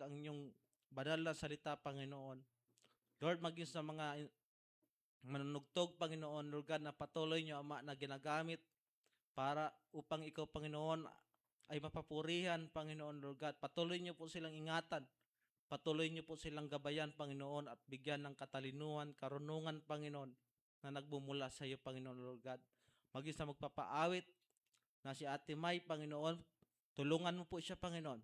ang inyong banal na salita, Panginoon. Lord, maging sa mga manunugtog, Panginoon, Lord God, na patuloy niyo, Ama, na ginagamit para upang ikaw, Panginoon, ay mapapurihan, Panginoon, Lord God. Patuloy niyo po silang ingatan. Patuloy niyo po silang gabayan, Panginoon, at bigyan ng katalinuhan, karunungan, Panginoon, na nagbumula sa iyo, Panginoon, Lord God. Maging sa magpapaawit na si Ate May, Panginoon, tulungan mo po siya, Panginoon.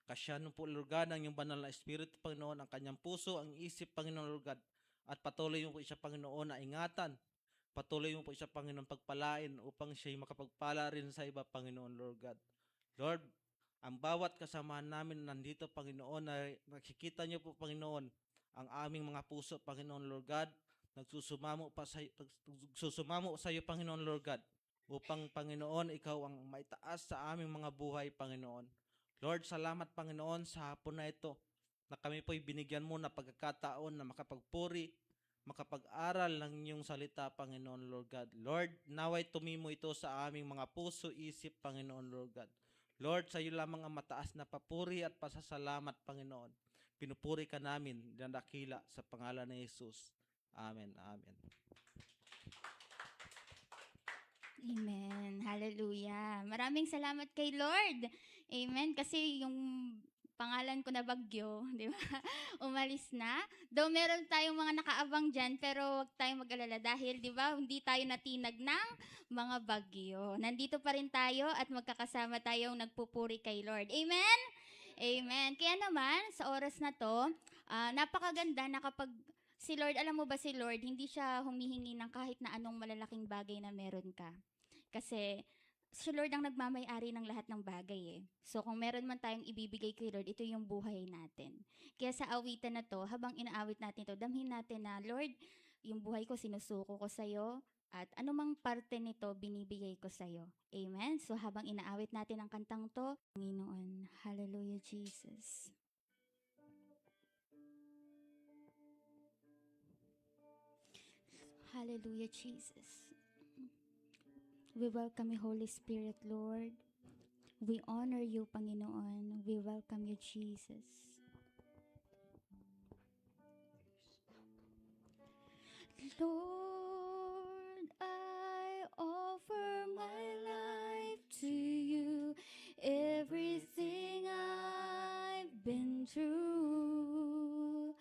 Kasyahan mo po, Lord God, ang iyong banal na Espiritu, Panginoon, ang kanyang puso, ang isip, Panginoon, Lord God. At patuloy mo po siya, Panginoon, na ingatan. Patuloy mo po siya, Panginoon, pagpalain upang siya'y makapagpala rin sa iba, Panginoon, Lord God. Lord, ang bawat kasamahan namin nandito, Panginoon, na nakikita niyo po, Panginoon, ang aming mga puso, Panginoon, Lord God, nagsusumamo sa iyo, Panginoon, Lord God, upang, Panginoon, ikaw ang maitaas sa aming mga buhay, Panginoon. Lord, salamat, Panginoon, sa hapon na ito, na kami po'y binigyan mo na pagkakataon na makapagpuri, makapag-aral ng inyong salita, Panginoon, Lord God. Lord, naway tumimo ito sa aming mga puso, isip, Panginoon, Lord God. Lord, sa iyo lamang ang mataas na papuri at pasasalamat, Panginoon. Pinupuri ka namin, dinadakila sa pangalan ni Jesus. Amen. Amen. Amen. Hallelujah. Maraming salamat kay Lord. Amen. Kasi yung pangalan ko na Bagyo, di ba? Umalis na. Though meron tayong mga nakaabang dyan, pero huwag tayong mag-alala dahil, di ba, hindi tayo natinag ng mga bagyo. Nandito pa rin tayo at magkakasama tayong nagpupuri kay Lord. Amen? Amen. Kaya naman, sa oras na to, napakaganda na kapag si Lord, alam mo ba si Lord, hindi siya humihingi ng kahit na anong malalaking bagay na meron ka. Kasi si Lord ang nagmamay-ari ng lahat ng bagay eh. So kung meron man tayong ibibigay kay Lord, ito yung buhay natin. Kaya sa awitan na to, habang inaawit natin to, damhin natin na, Lord, yung buhay ko sinusuko ko sa'yo, at anumang parte nito binibigay ko sa'yo. Amen? So habang inaawit natin ang kantang to, Panginoon, Hallelujah Jesus. Hallelujah Jesus. We welcome you, Holy Spirit, Lord. We honor you, Panginoon. We welcome you, Jesus. Lord, I offer my life to you. Everything I've been through,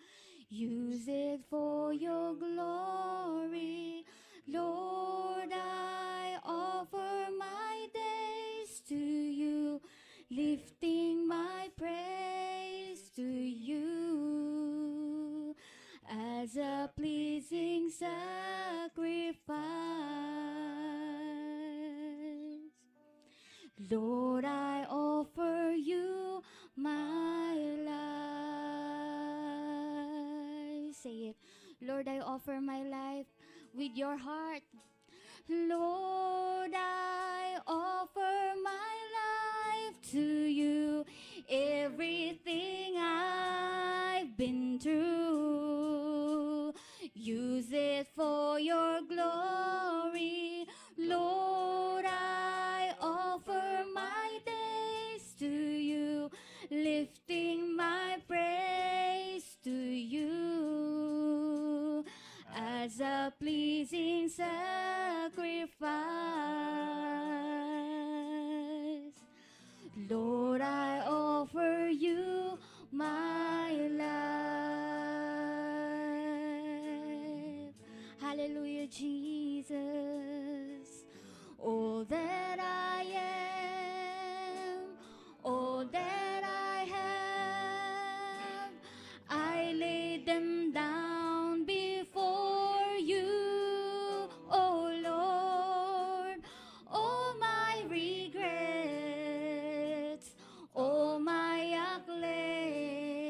use it for your glory. Lord, I offer my days to you, lifting my praise to you as a pleasing sacrifice. Lord, I offer you my life. Say it. Lord, I offer my life with your heart. Lord, I offer my life to you. Everything I've been through, use it for your glory. Lord, I offer my days to you, lifting my praise to you as a pleasing sacrifice. Lord, I offer you my life. Hallelujah, Jesus. All that I am, all that I have, I lay them down before you, oh Lord. All my regrets, all my acclaim,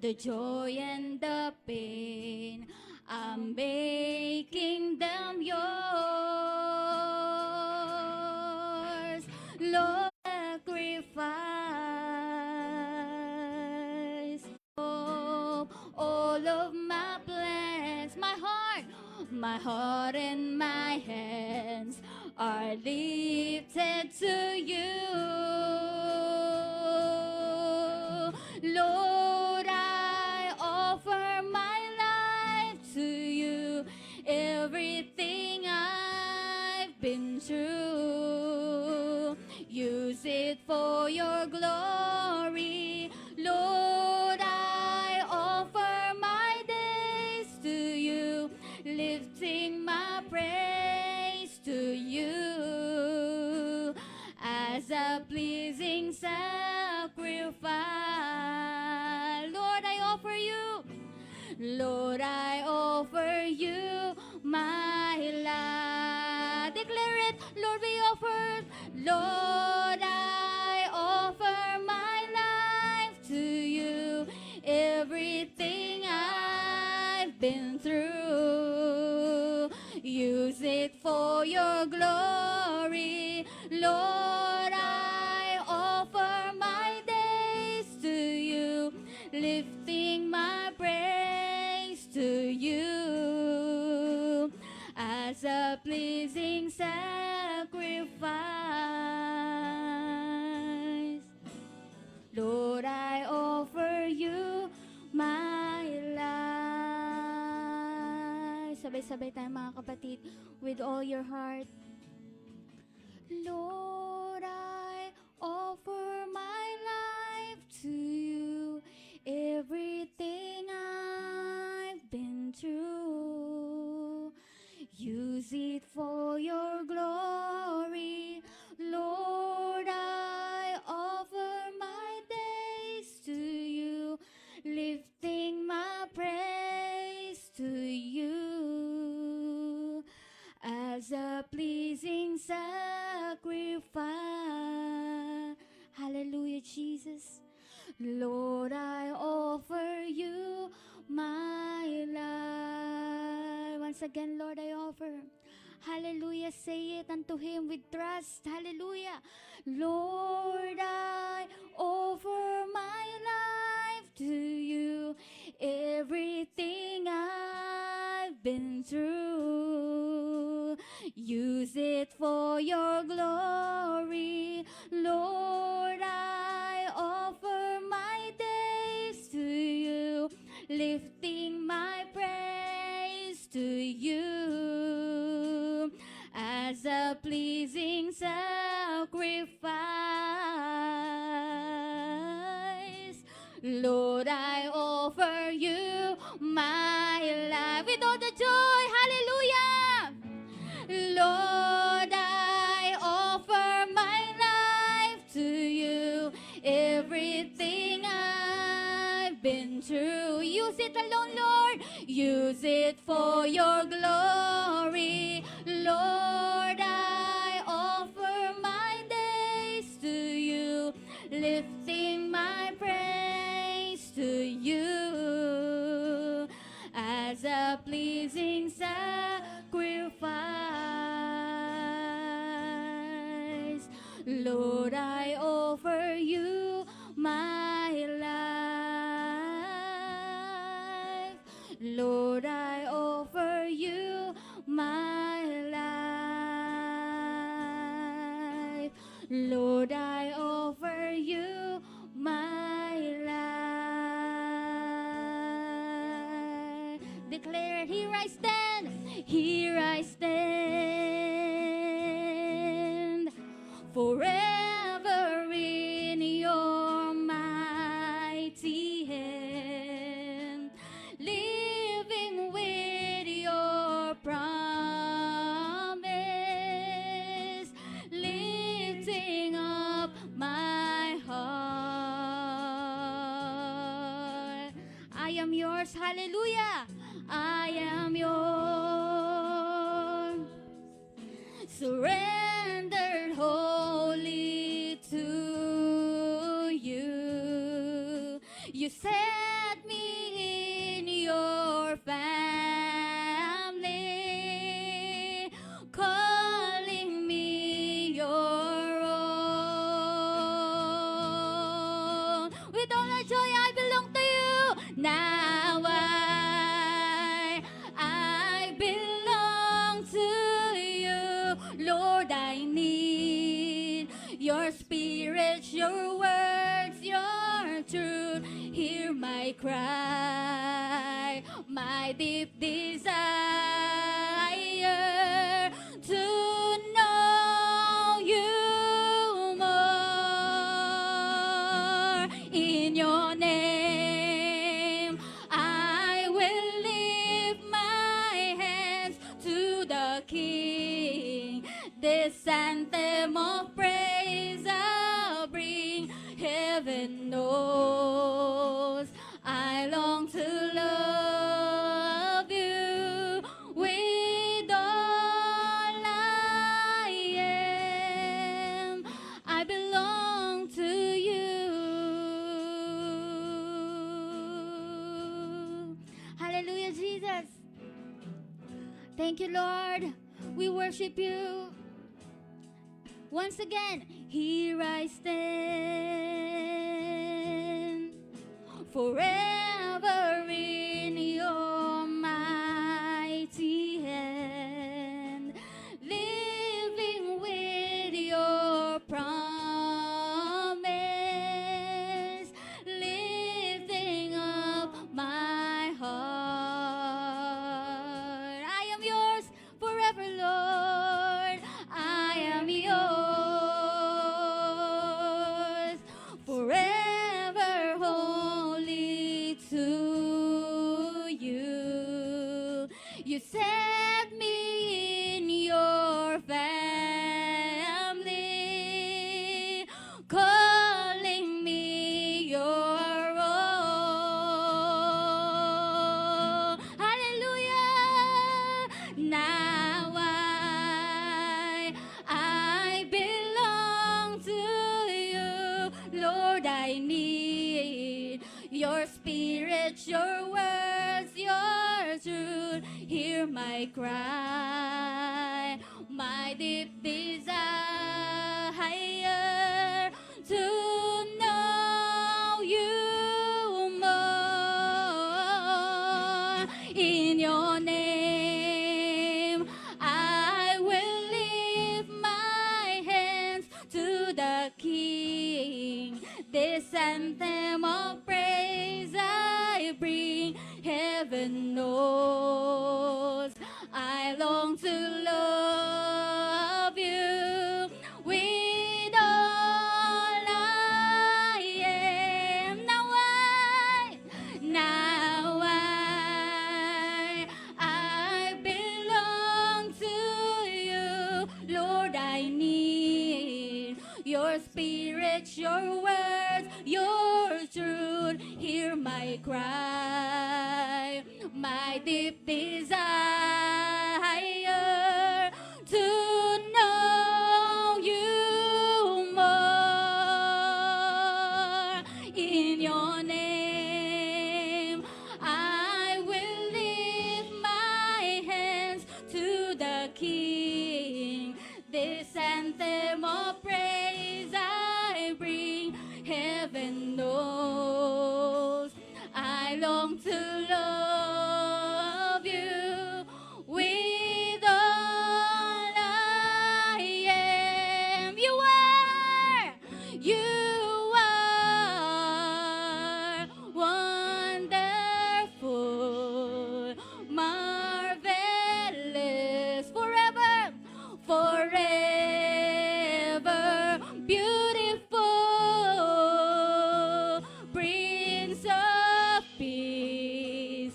the joy and the pain, I'm making them yours. Lord, sacrifice all of my plans, my heart and my hands are lifted to you. Lord, I offer my life to you. Everything I've been through, use it for your glory. Lord, I offer my days to you, lifting my praise to you as a pleasing sacrifice. Lord, I offer you. Lord, I offer you my life. Declare it, Lord, we offer. Lord, I offer my life to you. Everything I've been through, use it for your glory. Lord, I offer my days to you, lifting my praise to you as a pleasing sacrifice. Lord, I offer you my life. Sabay-sabay tayo mga kapatid, with all your heart. Lord, I offer my life to you. Everything I've been through, use it for your glory. Lord, I offer my days to you, lifting my praise to you as a pleasing sacrifice. Hallelujah, Jesus. Lord, I offer you my life. Once again, Lord, I offer. Hallelujah. Say it unto Him with trust. Hallelujah. Lord, I offer my life to you. Everything I've been through, use it for your glory. Lord, I offer my days to you, lifting my praise to you as a pleasing sacrifice. Lord, I offer you my life with all the joy. Hallelujah. Lord, I offer my life to you. Everything I've been through, use it alone, Lord. Use it for your glory. Lord, I offer my days to you, lifting my praise to you as a pleasing sacrifice. Lord, I offer you my life. Lord, I offer you my life. Lord, I offer you my life. Declare it, here I stand, here I stand, forever in your mighty hand, living with your promise, lifting up my heart. I am yours, hallelujah. I am yours, surrendered wholly to you. You set me in your family, calling me your own. With all the joy, I belong to you. Now I belong to you. Lord, I need your spirit, your words, your truth. hear my cry, my deep desire to know you more. In your name, I will lift my hands to the King. This anthem of praise I'll bring. Heaven knows I long to love you with all I am. I belong to you. Hallelujah, Jesus. Thank you, Lord. We worship you. Once again, here I stand, forever in your mighty hand, living with your promise, lifting up my heart. I am yours forever, Lord. I am yours forever, holy to you. You set me in your family, calling me your own. Hallelujah. Now I belong to you. Lord, I need your spirit, your words, your truth. Hear my cry, my deep desire to know you more. In your name, I will lift my hands to the King. This anthem of praise I bring. Heaven knows I long to love you with all I am. Now I belong to you. Lord, I need your spirit, your words, your truth. Hear my cry, my deep desire to know you more. In your name, I will lift my hands to the King. This anthem of praise I bring. Heaven knows I long to love you with all I am. You are wonderful, marvelous, forever, forever, beautiful, Prince of Peace,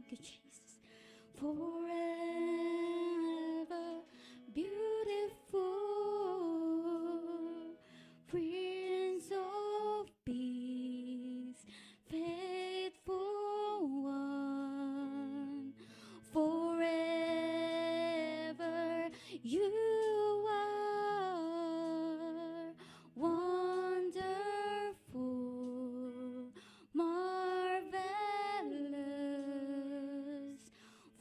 Thank you, Jesus. Forever beautiful, Prince of Peace, faithful one, forever you are wonderful, marvelous,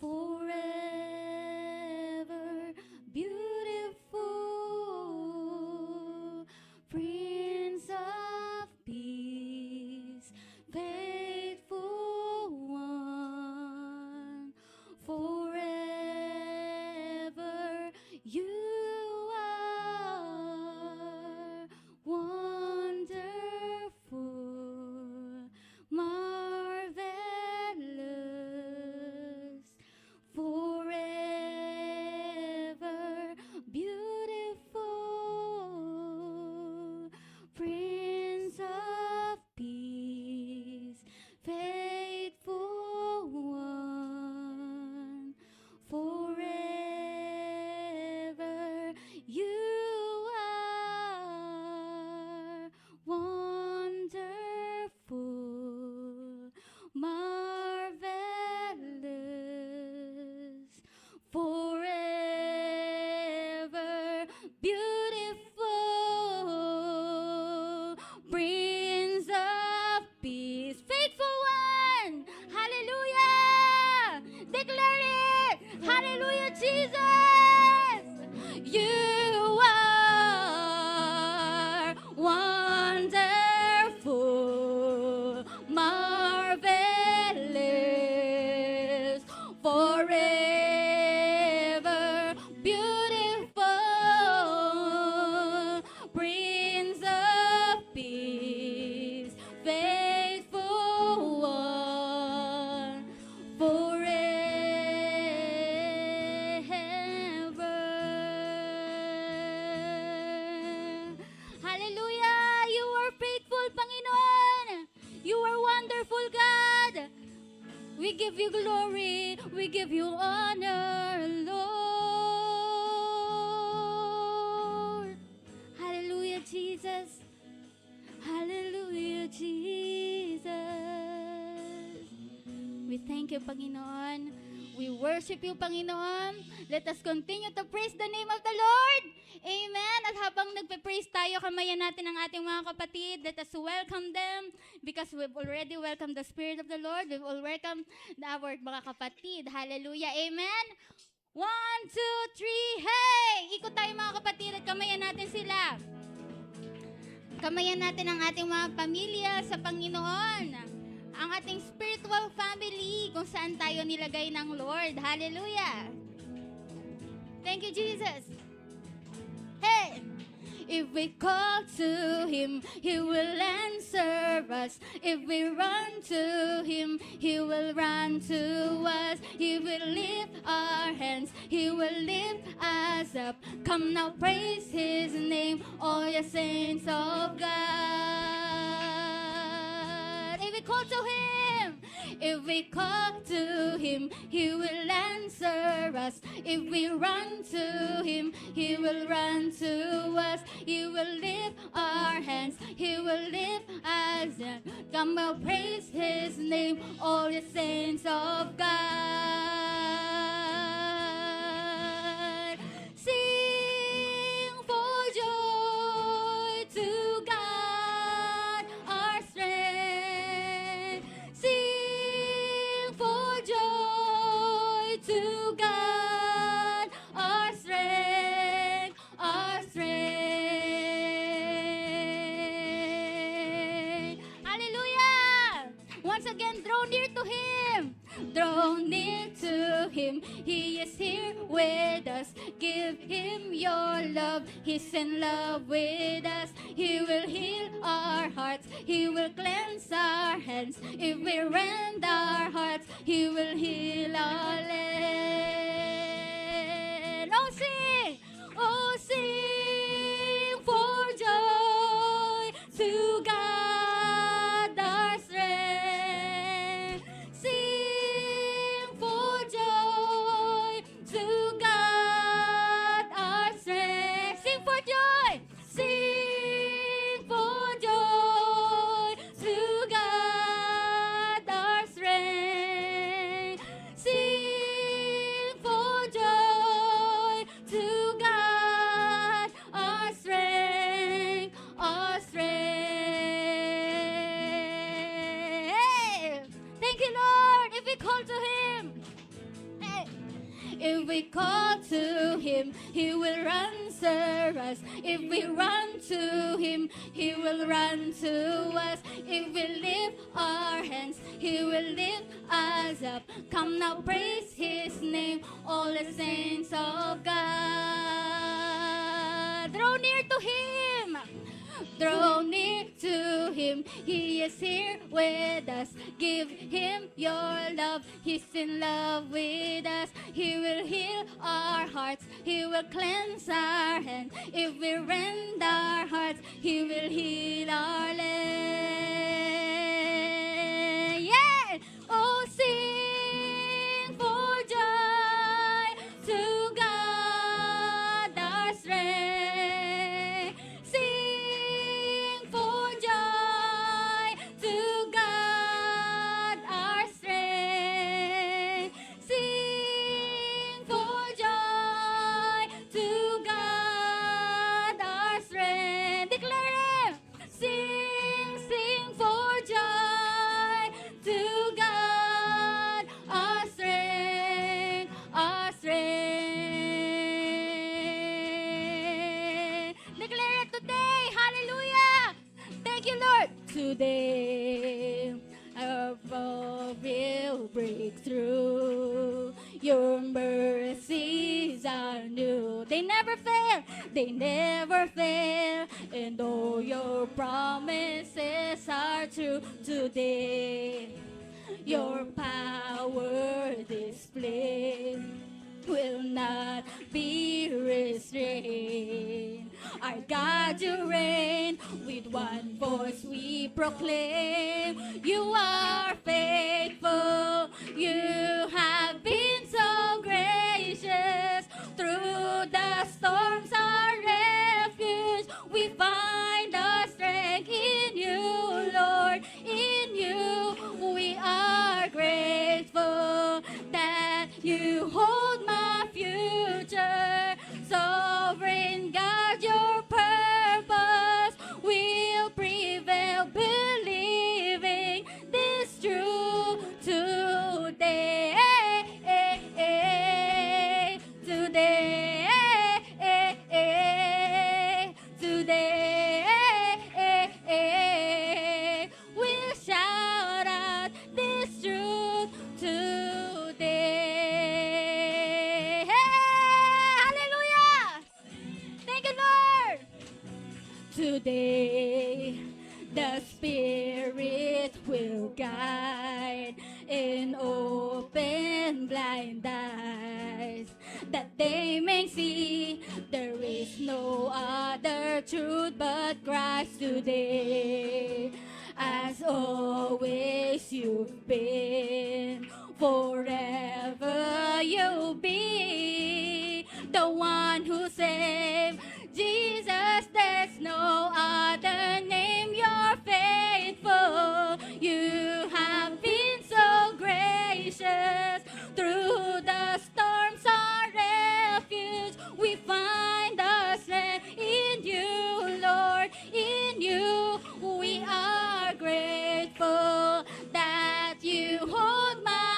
forever beautiful, Prince of Peace, faithful one, forever you are wonderful, marvelous, forever beautiful, Prince of Peace, faithful one, forever you are wonderful, marvelous, forever beautiful, Prince of Peace, faithful one. Hallelujah! Declare it. Hallelujah, Jesus. You are wonderful, marvelous, forever beautiful, Prince of Peace, faithful one, forever. Hallelujah! You are faithful, Panginoon. You are wonderful, God. We give you glory. We give you honor, Lord. Hallelujah, Jesus. Hallelujah, Jesus. We thank you, Panginoon. We worship you, Panginoon. Let us continue to praise the name of the Lord. Amen. At habang nagpe-praise tayo, kamayan natin ang ating mga kapatid. Let us welcome them because we've already welcomed the Spirit of the Lord. We've all welcomed our mga kapatid. Hallelujah. Amen. 1, 2, 3, hey! Ikot tayo mga kapatid at kamayan natin sila. Kamayan natin ang ating mga pamilya sa Panginoon. Ang ating spiritual family kung saan tayo nilagay ng Lord. Hallelujah. Thank you, Jesus. Hey! If we call to Him, He will answer us. If we run to Him, He will run to us. He will lift our hands, He will lift us up. Come now, praise His name, all you saints of God. If we call to Him, if we call to Him, He will answer us. If we run to Him, He will run to us. He will lift our hands, He will lift us up. Come and praise His name, all the saints of God. Sing for joy to God, our strength. Sing for joy to God, our strength, our strength. Hallelujah! Once again, draw near to Him. Draw near to Him. He is here with us. Give Him your love. He's in love with us. He will heal our hearts. He will cleanse our hands. If we rend our hearts, He will heal our land. Oh, sing! Oh, sing for joy to God our strength. Sing If we call to Him, He will answer us. If we run to Him, He will run to us. If we lift our hands, He will lift us up. Come now, praise His name, all the saints of God. Draw near to Him. Draw near to Him. He is here with us. Give Him your love. He's in love with us. He will heal our hearts. He will cleanse our hands. If we rend our hearts, He will heal our land. Yeah! Oh, sing for joy to God our strength. Sing for joy to God our strength. Sing for joy to God our strength. Declare it. Sing for joy to God our strength, our strength. Declare it today. Hallelujah. Thank you, Lord. Today, our fall will break through. Your mercies are new. They never fail. They never fail. And all your promises are true today. Your power displayed will not be restrained. Our God, you reign. With one voice we proclaim, you are faithful. You have been so gracious. Through the storms, our refuge, we find our strength in you, Lord. In you, we are grateful that you hold my future. Sovereign God, your purpose will prevail, believing this truth today. Today, today, we'll shout out this truth today. Hallelujah! Thank you, Lord! Today, the Spirit will guide and open blind eyes, that they may see there is no other truth but Christ today. As always you've been, forever you'll be the one who saved. Jesus, there's no other name. You're faithful. You have been so gracious. Through the storms, our refuge, we find our strength in you, Lord. In you, we are grateful that you hold my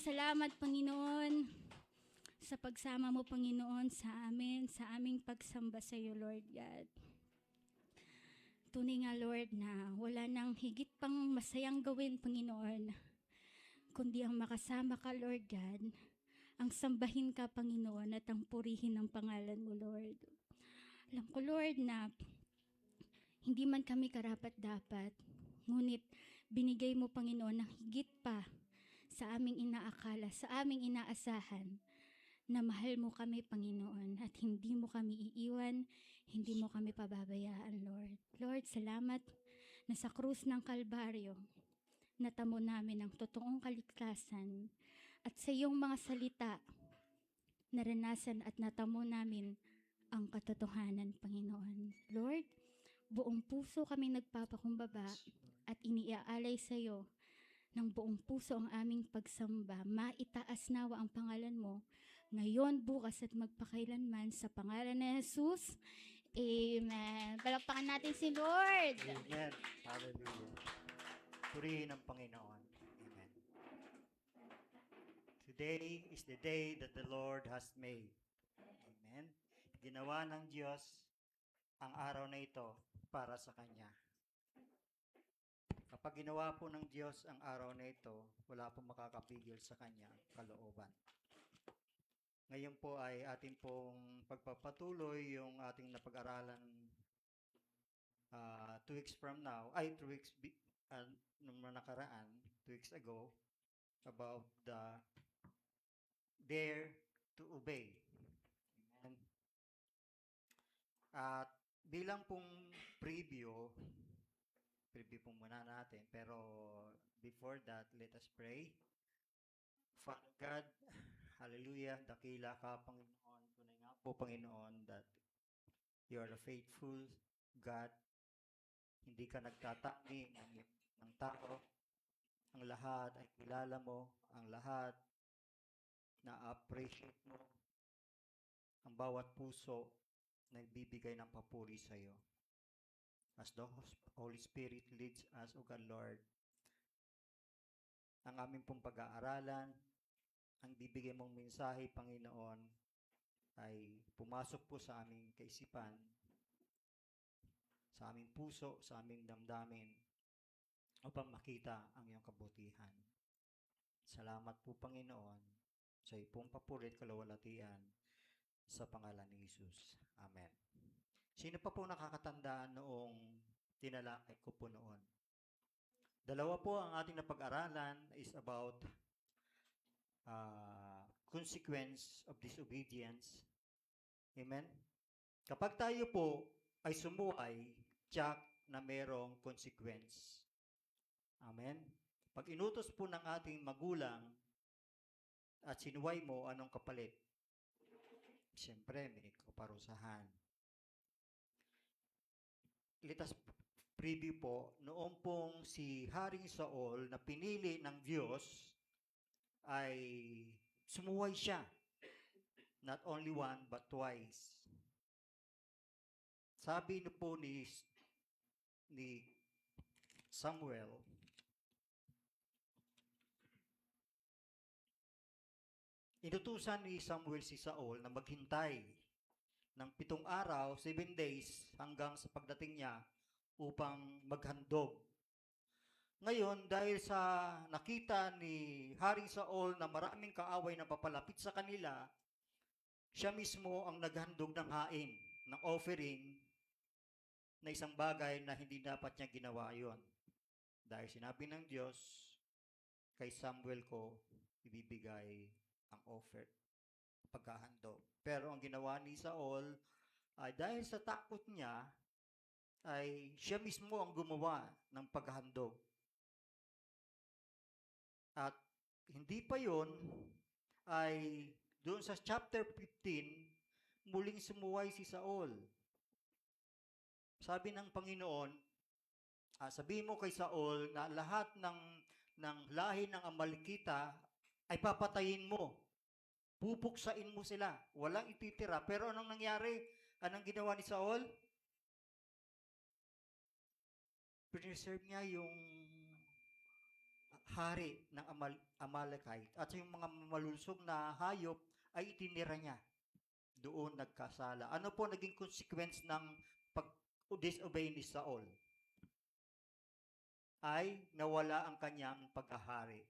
salamat, Panginoon, sa pagsama mo, Panginoon, sa amin, sa aming pagsamba sa iyo, Lord God. Tunay nga, Lord, na wala nang higit pang masayang gawin, Panginoon, kundi ang makasama ka, Lord God, ang sambahin ka, Panginoon, at ang purihin ang pangalan mo, Lord. Alam ko, Lord, na hindi man kami karapat-dapat, ngunit binigay mo, Panginoon, ng higit pa sa aming inaakala, sa aming inaasahan, na mahal mo kami, Panginoon, at hindi mo kami iiwan, hindi mo kami pababayaan, Lord. Lord, salamat na sa krus ng Kalbaryo, natamo namin ang totoong kaligtasan, at sa iyong mga salita, naranasan at natamo namin ang katotohanan, Panginoon. Lord, buong puso kami nagpapakumbaba at iniaalay sa iyo ng buong puso ang aming pagsamba. Maitaas nawa ang pangalan mo ngayon, bukas at magpakailanman sa pangalan ni Jesus. Amen. Palakpakan natin si Lord. Amen. Hallelujah. Purihin ang Panginoon. Amen. Today is the day that the Lord has made. Amen. Ginawa ng Diyos ang araw na ito para sa Kanya. Kapag ginawa po ng Diyos ang araw na ito, wala pong makakapigil sa Kanya kalooban. Ngayon po ay atin pong pagpapatuloy yung ating napag-aralan 2 weeks from now, 2 weeks nung nakaraan, 2 weeks ago, about the dare to obey. Amen. At bilang pong preview po muna natin, pero before that, let us pray. Father God, hallelujah, dakila ka, Panginoon. Tunay nga po, Panginoon, that you are the faithful God. Hindi ka nagtatanggi ng tao. Ang lahat ay kilala mo. Ang lahat na-appreciate mo. Ang bawat puso nagbibigay ng papuri sa iyo. As the Holy Spirit leads us, O God Lord, ang aming pong pag-aaralan, ang bibigay mong mensahe, Panginoon, ay pumasok po sa aming kaisipan, sa aming puso, sa aming damdamin, upang makita ang iyong kabutihan. Salamat po, Panginoon, sa iyong papurit kalawalatian sa pangalan ni Jesus. Amen. Sino pa po nakakatandaan noong tinalakay ko po noon? Dalawa po ang ating napag-aralan is about consequence of disobedience. Amen? Kapag tayo po ay sumuway, tiyak na merong consequence. Amen? Pag inutos po ng ating magulang at sinuway mo, anong kapalit? Siyempre, may kaparusahan. Let us preview po, noong pong si Haring Saul na pinili ng Diyos, ay sumuway siya. Not only one, but twice. Sabi po ni Samuel, inutusan ni Samuel si Saul na maghintay ng 7 araw, 7 days, hanggang sa pagdating niya upang maghandog. Ngayon, dahil sa nakita ni Haring Saul na maraming kaaway na papalapit sa kanila, siya mismo ang naghandog ng hain, ng offering, na isang bagay na hindi dapat niya ginawa yon. Dahil sinabi ng Diyos, kay Samuel ko ibibigay ang offer, paghahandog. Pero ang ginawa ni Saul, ay dahil sa takot niya, ay siya mismo ang gumawa ng paghahandog. At hindi pa yon, ay doon sa chapter 15, muling sumuway si Saul. Sabi ng Panginoon, sabihin mo kay Saul na lahat ng lahi ng Amalekita ay papatayin mo. Pupuksain mo sila. Walang ititira. Pero anong nangyari? Anong ginawa ni Saul? Preserve niya yung hari ng Amalekite at yung mga malulusog na hayop ay itinira niya. Doon nagkasala. Ano po naging consequence ng pag-disobey ni Saul? Ay nawala ang kanyang pagkahari.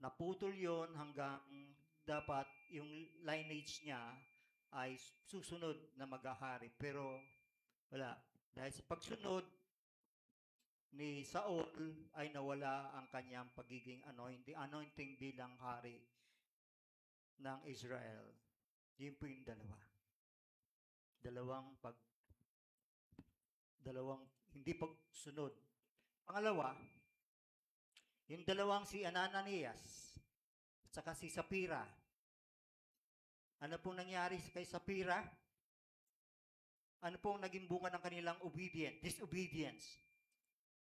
Naputol yon hanggang dapat yung lineage niya ay susunod na maghahari. Pero wala. Dahil sa pagsunod ni Saul ay nawala ang kanyang pagiging anointing bilang hari ng Israel. Yun po yung dalawa. Dalawang hindi pagsunod. Pangalawa, yung dalawang si Ananias at saka si Sapphira. Ano pong nangyari kay Sapphira? Ano pong naging bunga ng kanilang disobedience?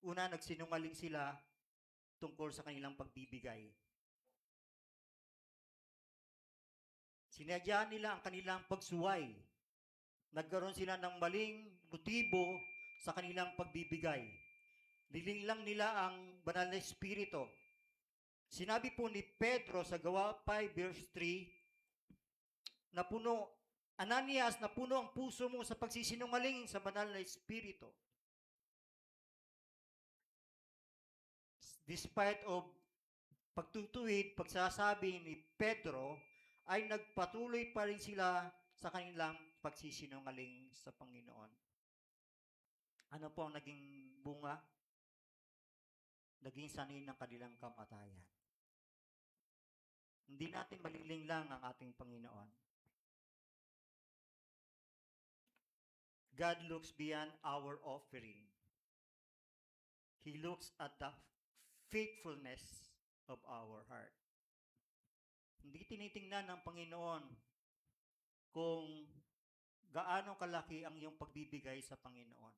Una, nagsinungaling sila tungkol sa kanilang pagbibigay. Sinadya nila ang kanilang pagsuway. Nagkaroon sila ng maling motibo sa kanilang pagbibigay. Nilinlang nila ang banal na espiritu. Sinabi po ni Pedro sa Gawa 5 verse 3, Ananias, napuno ang puso mo sa pagsisinungaling sa banal na espiritu. Despite of pagtutuwid, pagsasabi ni Pedro, ay nagpatuloy pa rin sila sa kanilang pagsisinungaling sa Panginoon. Ano po ang naging bunga? Naging sanhi ng kanilang kamatayan. Hindi natin malilinglang ang ating Panginoon. God looks beyond our offering. He looks at the faithfulness of our heart. Hindi tinitingnan ng Panginoon kung gaano kalaki ang iyong pagbibigay sa Panginoon.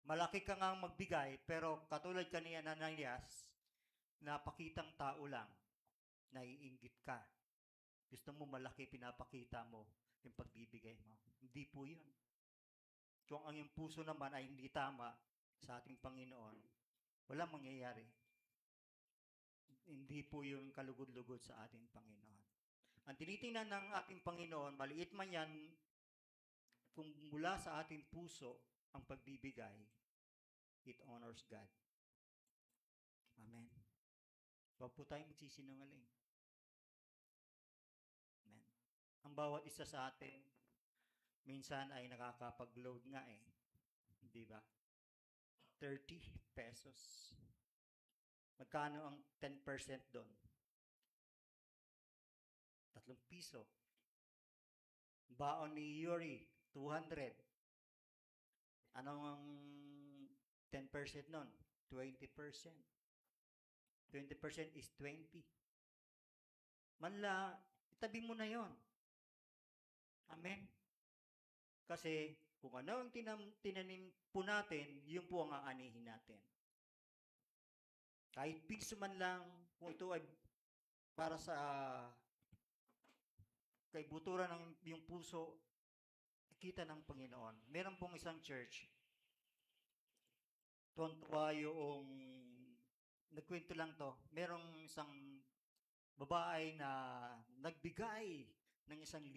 Malaki ka nga magbigay, pero katulad ka ni Ananias, napakitang tao lang, naiinggit ka. Gusto mo malaki, pinapakita mo yung pagbibigay mo. Hindi po yun. Kung ang iyong puso naman ay hindi tama sa ating Panginoon, walang mangyayari. Hindi po yung kalugod-lugod sa ating Panginoon. Ang tinitingnan ng ating Panginoon, maliit man yan, kung mula sa ating puso ang pagbibigay, it honors God. Amen. Huwag po tayong magsisinungaling. Amen. Ang bawat isa sa atin, minsan ay nakakapag-load nga eh. Di ba? 30 pesos. Magkano ang 10% doon? 3 piso. Baon ni Yuri, 200. Anong ang 10% nun? 20%. 20% is 20. Manla, itabi mo na yon. Amen? Kasi kung ano ang tinanim po natin, yun po ang aanihin natin. Kahit piso man lang, kung ito ay para sa kaibuturan ng yung puso, kita ng Panginoon. Meron pong isang church, tuwan-tuwa yung, nagkwento lang to, merong isang babae na nagbigay ng 1,000.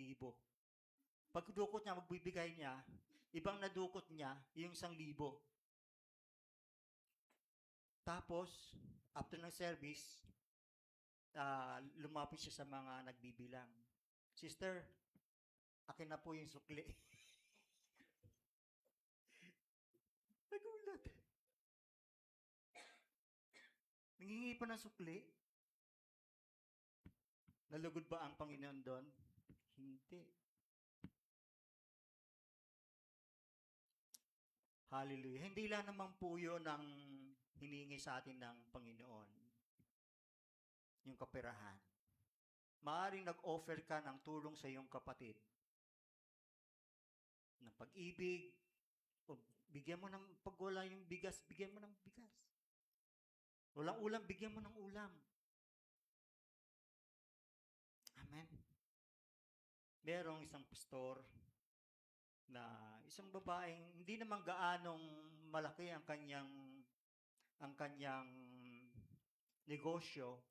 Pagdukot niya, magbibigay niya, ibang nadukot niya, yung 1,000. Tapos, after ng service, lumapit siya sa mga nagbibilang. Sister, akin na po yung sukli. Nagulat. Nangingi pa ng sukli? Nalugod ba ang Panginoon doon? Hindi. Hallelujah. Hindi lang naman po yun ang hiningi sa atin ng Panginoon. Yung kaperahan. Maaring nag-offer ka ng tulong sa iyong kapatid. Ng pag-ibig. O bigyan mo ng, pag wala yung bigas, bigyan mo ng bigas. Walang ulam, bigyan mo ng ulam. Amen. Merong isang pastor na isang babaeng hindi naman gaanong malaki ang kanyang ang kanyang negosyo,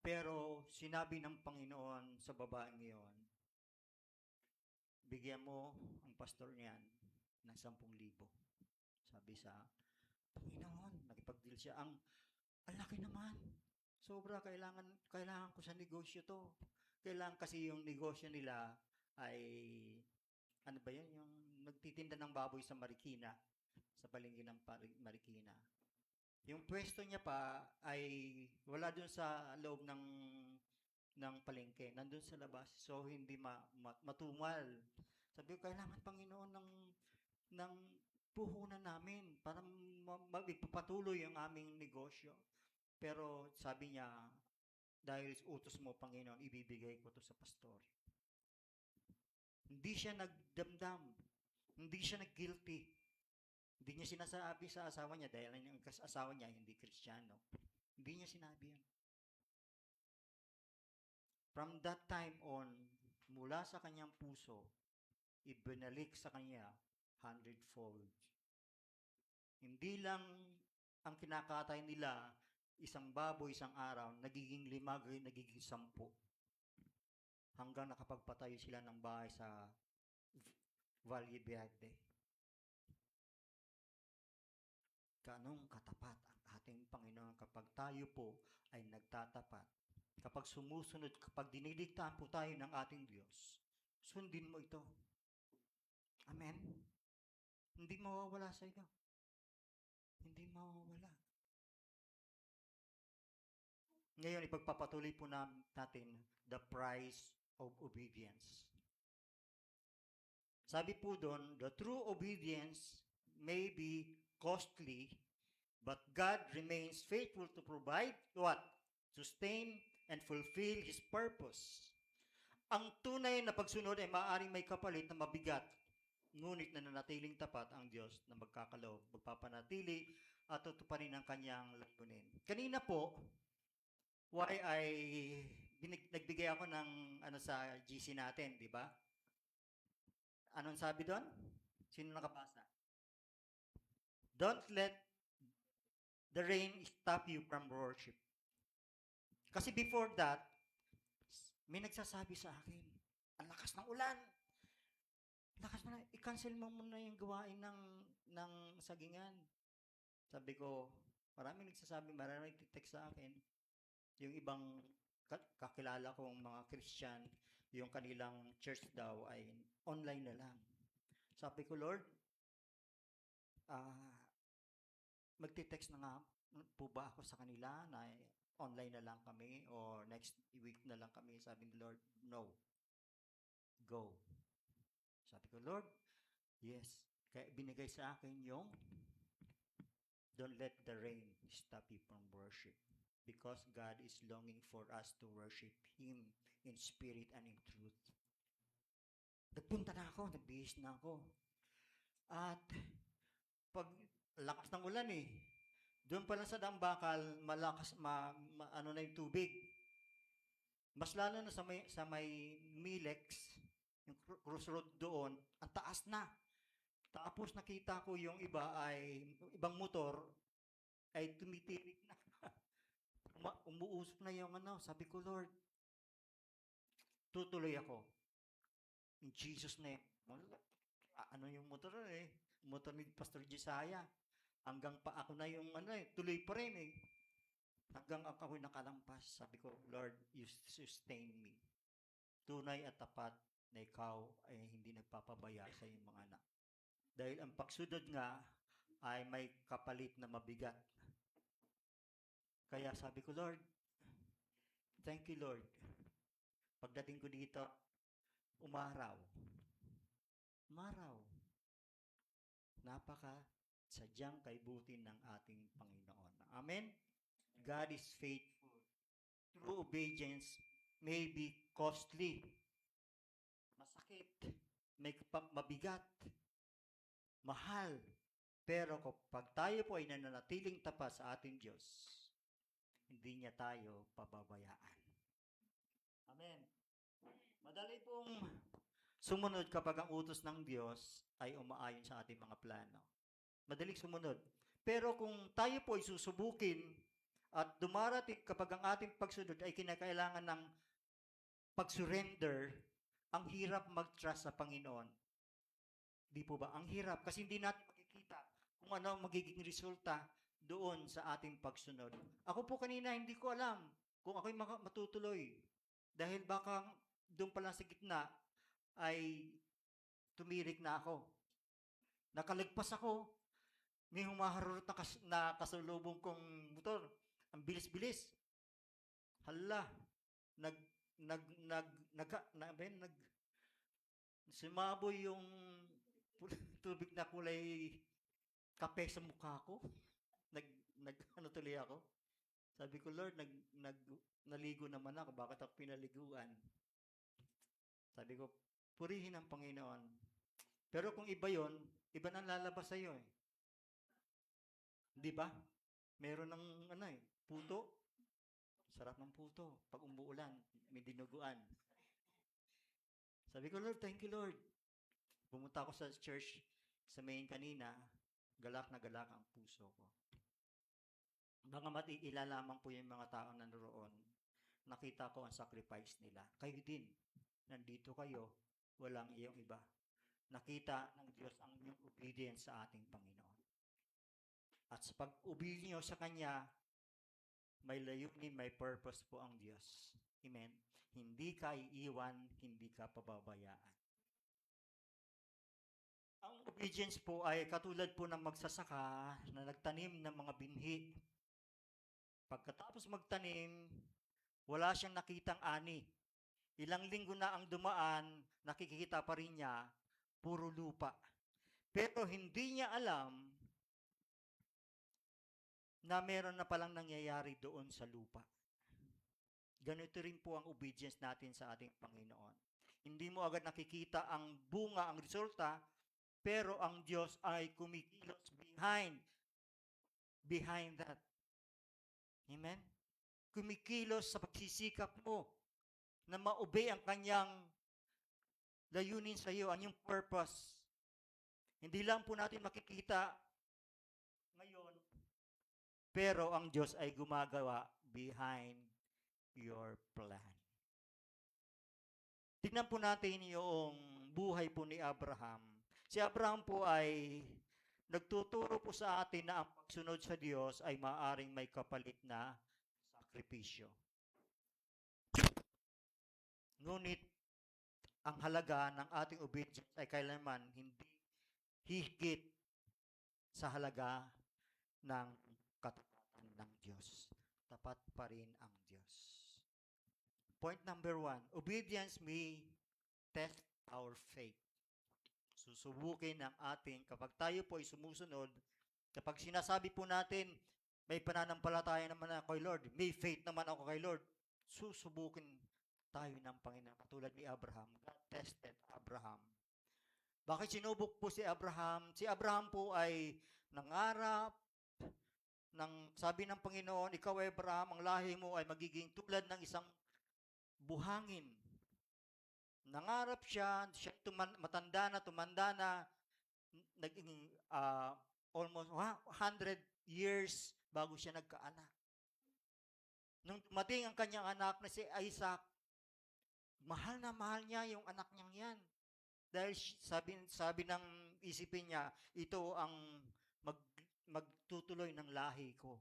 pero sinabi ng Panginoon sa babaeng iyon, bigyan mo ang pastor niyan ng 10,000. Sabi sa Panginoon, nakipag-deal siya. Ang laki naman. Sobra, kailangan ko sa negosyo to. Kailangan kasi yung negosyo nila ay, ano ba yun? Yung nagtitinda ng baboy sa Marikina, sa palengke ng Marikina. Yung pwesto niya pa ay wala dun sa loob ng palengke, nandun sa labas. So, hindi matumal. Sabi ko, kailangan Panginoon ng puhunan namin para magpapatuloy ang aming negosyo. Pero sabi niya, dahil utos mo, Panginoon, ibibigay ko to sa pastor. Hindi siya nagdamdam. Hindi siya nag-guilty. Hindi niya sinasabi sa asawa niya dahil ang asawa niya hindi Kristiyano. Hindi niya sinabi yan. From that time on, mula sa kanyang puso, ibinalik sa kanya 100-fold. Hindi lang ang kinakatay nila, isang baboy, isang araw, nagiging 5, nagiging 10. Hanggang nakapagpatayo sila ng bahay sa Valle Verde. Ganong katapat ang ating Panginoon kapag tayo po ay nagtatapat. Kapag sumusunod, kapag dinidiktahan po tayo ng ating Diyos, sundin mo ito. Amen? Hindi mawawala sa iyo. Hindi mawawala. Ngayon, ipagpapatuloy po natin the price of obedience. Sabi po doon, the true obedience may be costly, but God remains faithful to provide what? Sustain and fulfill His purpose. Ang tunay na pagsunod ay maaaring may kapalit na mabigat, ngunit nananatiling tapat ang Diyos na magkakaloob, magpapanatili at tutuparin ang kanyang layunin. Kanina po, nagbigay ako ng sa GC natin, di ba? Anong sabi doon? Sino nakabasa? Don't let the rain stop you from worship. Kasi before that, may nagsasabi sa akin, ang lakas ng ulan. Lakas na, i-cancel mo muna yung gawain ng sagingan. Sabi ko, marami nagtitext sa akin. Yung ibang kakilala kong mga Christian, yung kanilang church daw ay online na lang. Sabi ko, Lord, magtitext na nga po ba ako sa kanila na online na lang kami or next week na lang kami? Sabi ni Lord, no. Go. Sabi ko, Lord, yes. Kaya binigay sa akin yung don't let the rain stop you from worship. Because God is longing for us to worship Him in spirit and in truth. Nagpunta na ako, nagbihis na ako. At pag lakas ng ulan doon pala sa Dambakal, malakas, ano na yung tubig. Mas lalo na sa may Milex, yung crossroad doon, ang taas na. Tapos nakita ko yung ibang motor ay tumitirik na. Umuusok na yung sabi ko, Lord, tutuloy ako. In Jesus' name. Ano yung motor motor ni Pastor Jesiah. Hanggang pa ako na yung tuloy pa rin Hanggang ako nakalampas. Sabi ko, Lord, you sustain me. Tunay at tapat na ikaw ay hindi nagpapabaya sa iyong mga anak. Dahil ang pagsunod nga ay may kapalit na mabigat. Kaya sabi ko, Lord, thank you, Lord. Pagdating ko dito, umaraw. Sadyang kaibutin ng ating Panginoon. Amen? God is faithful. True obedience may be costly. Masakit. Mabigat. Mahal. Pero kapag tayo po ay nananatiling tapat sa ating Diyos, hindi niya tayo pababayaan. Amen. Madali pong sumunod kapag ang utos ng Diyos ay umaayon sa ating mga plano. Madaling sumunod. Pero kung tayo po ay susubukin at dumarating kapag ang ating pagsunod ay kinakailangan ng pag-surrender, ang hirap mag-trust sa Panginoon. Di po ba? Ang hirap kasi hindi natin makikita kung ano ang magiging resulta doon sa ating pagsunod. Ako po kanina hindi ko alam kung ako'y matutuloy. Dahil baka doon pa lang sa gitna ay tumirik na ako. Nakalagpas ako. May humaharurot na kasalubong kong motor. Ang bilis-bilis. Hala, nag nag nag nag na, ben, nag sumaboy yung tubig na kulay kape sa mukha ko. Ano tuloy ako? Sabi ko, Lord, naligo naman ako. Bakit ako pinaliguan? Sabi ko, purihin ang Panginoon. Pero kung iba yon, iba nang lalabas sa iyo eh. Di ba? Meron ng puto. Sarap ng puto. Pag umuulan, may dinuguan. Sabi ko, Lord, thank you, Lord. Pumunta ako sa church sa main kanina, galak na galak ang puso ko. Mga ilalaman po yung mga tao na naroon. Nakita ko ang sacrifice nila. Kayo din. Nandito kayo. Walang iyong iba. Nakita ng Diyos ang inyong obedience sa ating Panginoon. At sa pag-obey niyo sa Kanya, may layunin, may purpose po ang Diyos. Amen. Hindi ka iiwan, hindi ka pababayaan. Ang obedience po ay katulad po ng magsasaka na nagtanim ng mga binhi. Pagkatapos magtanim, wala siyang nakitang ani. Ilang linggo na ang dumaan, nakikita pa rin niya, puro lupa. Pero hindi niya alam na meron na palang nangyayari doon sa lupa. Ganito rin po ang obedience natin sa ating Panginoon. Hindi mo agad nakikita ang bunga, ang resulta, pero ang Diyos ay kumikilos behind that. Amen? Kumikilos sa pagsisikap mo na ma-obey ang kanyang layunin sa iyo, ang iyong purpose. Hindi lang po natin makikita ngayon, pero ang Diyos ay gumagawa behind your plan. Tingnan po natin yung buhay po ni Abraham. Si Abraham po ay nagtuturo po sa atin na ang pagsunod sa Diyos ay maaaring may kapalit na sakripisyo. Ngunit, ang halaga ng ating obedience ay kailanman hindi higit sa halaga ng katapatan ng Diyos. Tapat pa rin ang Diyos. Point number 1, obedience may test our faith. Susubukin ang ating, kapag tayo po ay sumusunod, kapag sinasabi po natin, may pananampalataya naman ako kay Lord, may faith naman ako kay Lord, susubukin tayo ng Panginoon. Katulad ni Abraham, God tested Abraham. Bakit sinubok po si Abraham? Si Abraham po ay nangarap, sabi ng Panginoon, ikaw Abraham, ang lahi mo ay magiging tulad ng isang buhangin. Nangarap siya tumanda na, naging almost 100 years bago siya nagkaanak. Nung dumating ang kanyang anak na si Isaac, mahal na mahal niya yung anak niyang yan. Dahil sabi ng isipin niya, ito ang magtutuloy ng lahi ko.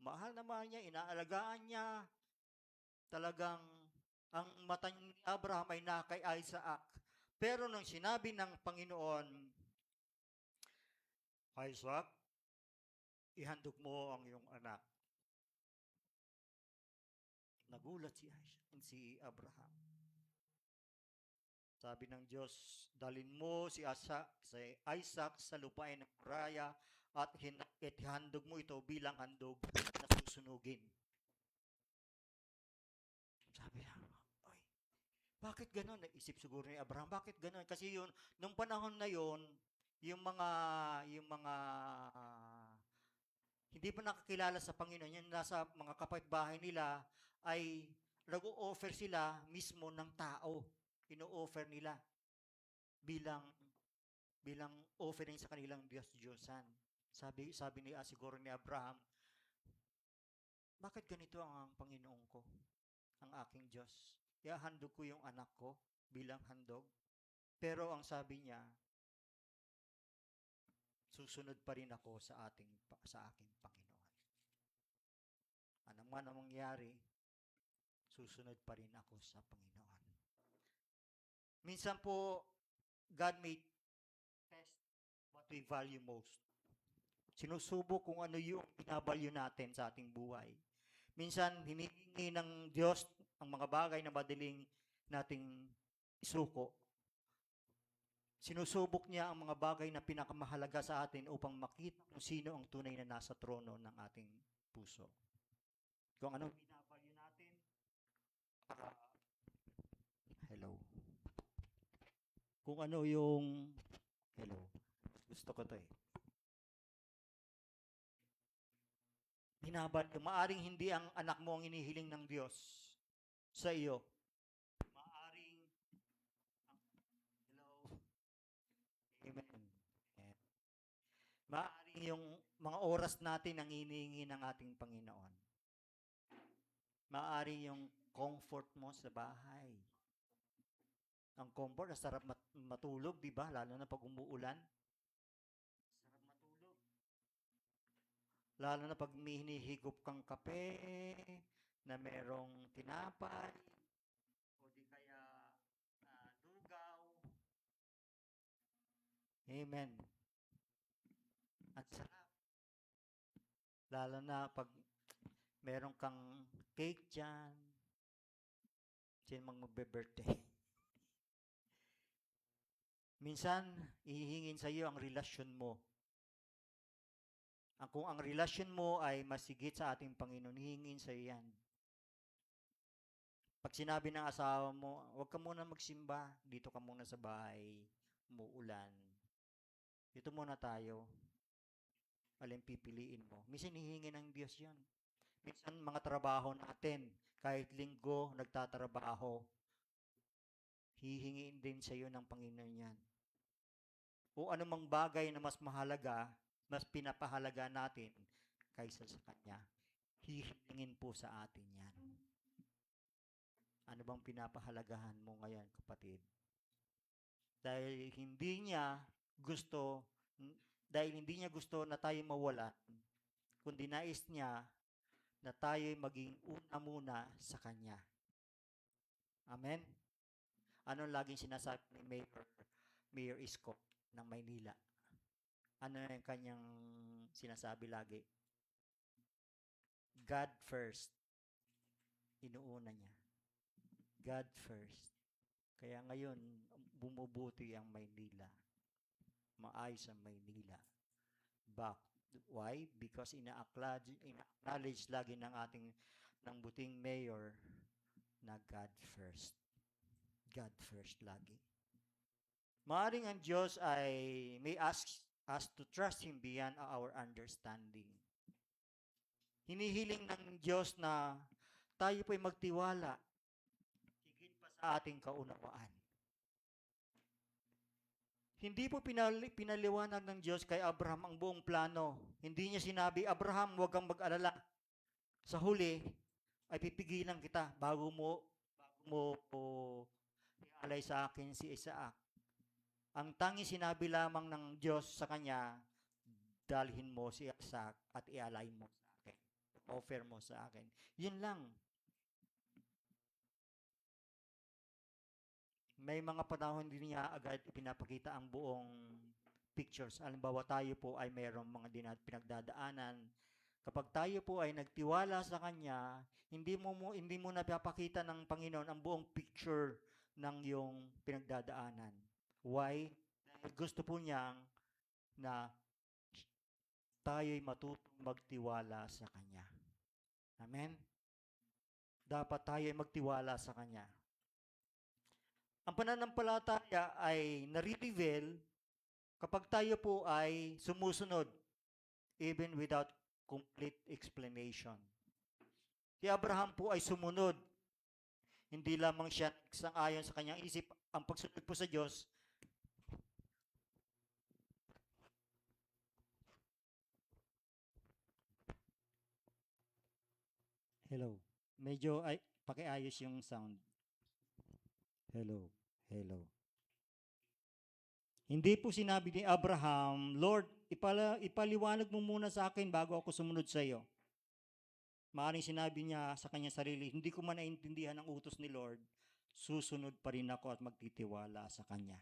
Mahal na mahal niya, inaalagaan niya. Talagang ang mata ni Abraham ay kay Isaac. Pero nung sinabi ng Panginoon, Isaac, ihandog mo ang iyong anak. Nagulat si Abraham. Sabi ng Diyos, dalin mo si Isaac sa lupain ng Moriah at ihandog mo ito bilang handog na susunugin. Sabi niya, bakit gano'n? Naisip siguro ni Abraham, bakit gano'n? Kasi yun, nung panahon na yun, yung mga hindi pa nakakilala sa Panginoon, yung nasa mga kapitbahay nila, ay nag-o-offer sila mismo ng tao. Ino-offer nila bilang offering sa kanilang Diyos-Diyosan. Sabi ni siguro ni Abraham, bakit ganito ang Panginoon ko, ang aking Diyos? Ihahandog ko yung anak ko bilang handog. Pero ang sabi niya, susunod pa rin ako sa aking Panginoon. Ano man ang mangyari, susunod pa rin ako sa Panginoon. Minsan po, God may test what we value most. Sinusubok kung ano yung binavalue natin sa ating buhay. Minsan, hinihingi ng Diyos ang mga bagay na madaling nating isuko. Sinusubok niya ang mga bagay na pinakamahalaga sa atin upang makita kung sino ang tunay na nasa trono ng ating puso. Kung anong binavalue natin, hello. Kung ano yung, hello, gusto ko to eh. Maaring hindi ang anak mo ang inihiling ng Diyos sa iyo. Maaring, hello, amen. Amen. Maaring yung mga oras natin ang inihingi ng ating Panginoon. Maaring yung comfort mo sa bahay. Ang comfort, sarap matulog, di ba? Lalo na pag umuulan. Sarap matulog. Lalo na pag may hinihigop kang kape, na merong tinapay, o di kaya lugaw. Amen. At sarap. Lalo na pag meron kang cake dyan, sino mang magbe-birthday. Minsan, ihihingin sa iyo ang relasyon mo. Kung ang relasyon mo ay masigit sa ating Panginoon, hihingin sa iyo yan. Pag sinabi ng asawa mo, huwag ka muna magsimba, dito ka muna sa bahay, umuulan. Dito muna tayo. Alin pipiliin mo. Minsan hihingin ng Diyos yan. Minsan mga trabaho natin, kahit linggo, nagtatrabaho, hihingiin din sa iyo ng Panginoon yan. O anumang bagay na mas mahalaga, mas pinapahalaga natin kaysa sa Kanya, hihingin po sa atin yan. Ano bang pinapahalagahan mo ngayon, kapatid? Dahil hindi niya gusto na tayo mawalan, kundi nais niya na tayo'y maging una muna sa Kanya. Amen? Ano laging sinasabi ni Mayor Isko ng Maynila? Ano yung kanyang sinasabi lagi? God first. Inuuna niya. God first. Kaya ngayon, bumubuti ang Maynila. Maayos ang Maynila. Why? Because ina-acknowledge lagi ng buting mayor na God first. God first lagi. Maaring ang Diyos may ask us to trust Him beyond our understanding. Hinihiling ng Diyos na tayo po'y magtiwala higit pa sa ating kaunawaan. Hindi po pinaliwanag ng Diyos kay Abraham ang buong plano. Hindi niya sinabi, Abraham, huwag kang mag-alala. Sa huli, ay pipigilan kita bago mo ialay sa akin si Isaac. Ang tanging sinabi lamang ng Diyos sa kanya, dalhin mo si Isaac at ialay mo sa akin. Offer mo sa akin. Yun lang. May mga panahon din niya agad pinapakita ang buong pictures. Halimbawa tayo po ay mayroong mga pinagdadaanan. Kapag tayo po ay nagtiwala sa Kanya, hindi mo napapakita ng Panginoon ang buong picture ng iyong pinagdadaanan. Why? Dahil gusto po niyang na tayo'y matutong magtiwala sa Kanya. Amen? Dapat tayo'y magtiwala sa Kanya. Ang pananampalataya ay nare-reveal kapag tayo po ay sumusunod even without complete explanation. Si Abraham po ay sumunod. Hindi lamang siya sang-ayon sa kanyang isip. Ang pagsunod po sa Diyos Hello. Medyo ay pakiayos yung sound. Hello. Hello. Hindi po sinabi ni Abraham, Lord, ipaliwanag mo muna sa akin bago ako sumunod sa iyo. Maaaring sinabi niya sa kanyang sarili, hindi ko man naintindihan ang utos ni Lord, susunod pa rin ako at magtitiwala sa Kanya.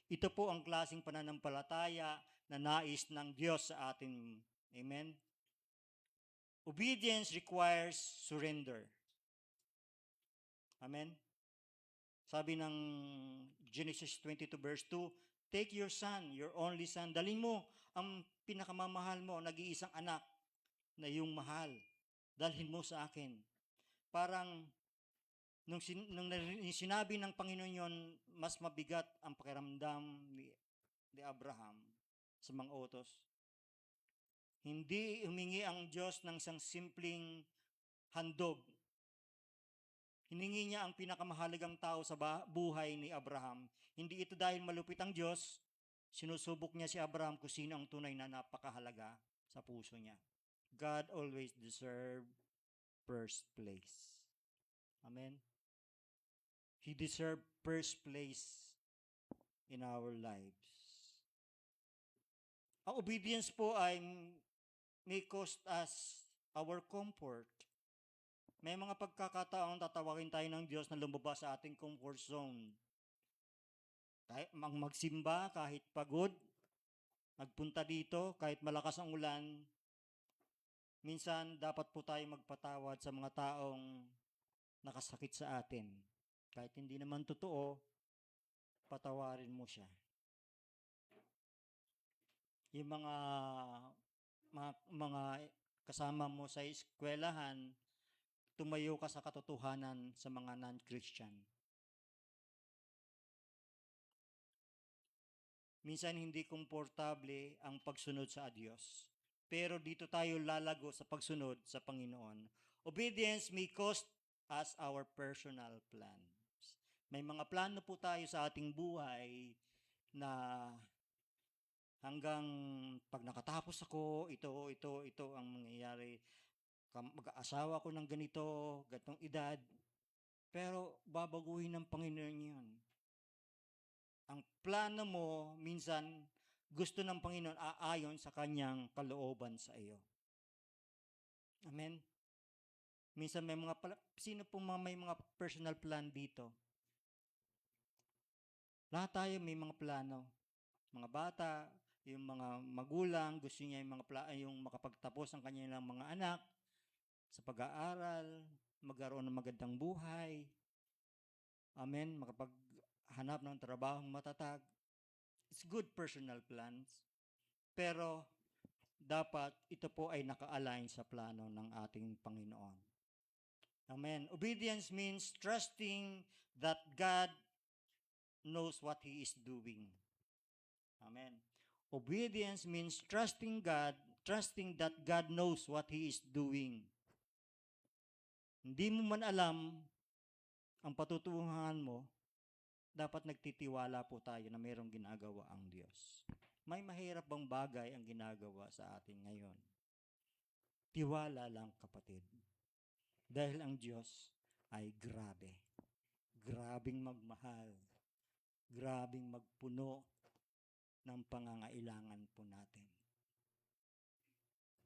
Ito po ang klaseng pananampalataya na nais ng Diyos sa atin. Amen? Obedience requires surrender. Amen? Sabi ng Genesis 22 verse 2, take your son, your only son, dalhin mo ang pinakamamahal mo, nag-iisang anak na iyong mahal. Dalhin mo sa akin. Parang nung sinabi ng Panginoon yon, mas mabigat ang pakiramdam ni Abraham sa mga utos. Hindi humingi ang Diyos ng isang simpleng handog. Hiningi niya ang pinakamahalagang tao sa buhay ni Abraham. Hindi ito dahil malupit ang Diyos, sinusubok niya si Abraham kung sino ang tunay na napakahalaga sa puso niya. God always deserve first place. Amen? He deserved first place in our lives. Ang obedience po ay may cost us our comfort. May mga pagkakataon tatawagin tayo ng Diyos na lumabas sa ating comfort zone. Kahit magsimba, kahit pagod, magpunta dito, kahit malakas ang ulan, minsan dapat po tayo magpatawad sa mga taong nakasakit sa atin. Kahit hindi naman totoo, patawarin mo siya. Yung mga kasama mo sa eskwelahan, tumayo ka sa katotohanan sa mga non-Christian. Minsan hindi komportable ang pagsunod sa Diyos. Pero dito tayo lalago sa pagsunod sa Panginoon. Obedience may cost us our personal plans. May mga plano po tayo sa ating buhay na hanggang pag nakatapos ako, ito ang mangyayari. Mag-aasawa ko ng ganitong edad. Pero babaguhin ng Panginoon yun. Ang plano mo, minsan, gusto ng Panginoon aayon sa kanyang kalooban sa iyo. Amen? Minsan sino po may mga personal plan dito? Lahat tayo may mga plano. Mga bata, yung mga magulang, gusto niya yung makapagtapos ang kanyang mga anak sa pag-aaral, magkaroon ng magandang buhay. Amen? Makapaghanap ng trabahong matatag. It's good personal plans. Pero dapat ito po ay naka-align sa plano ng ating Panginoon. Amen. Obedience means trusting that God knows what He is doing. Amen. Obedience means trusting that God knows what He is doing. Hindi mo man alam ang patutunguhan mo, dapat nagtitiwala po tayo na mayroong ginagawa ang Diyos. May mahirap bang bagay ang ginagawa sa atin ngayon? Tiwala lang, kapatid. Dahil ang Diyos ay grabe. Grabing magmahal. Grabing magpuno ng pangangailangan po natin.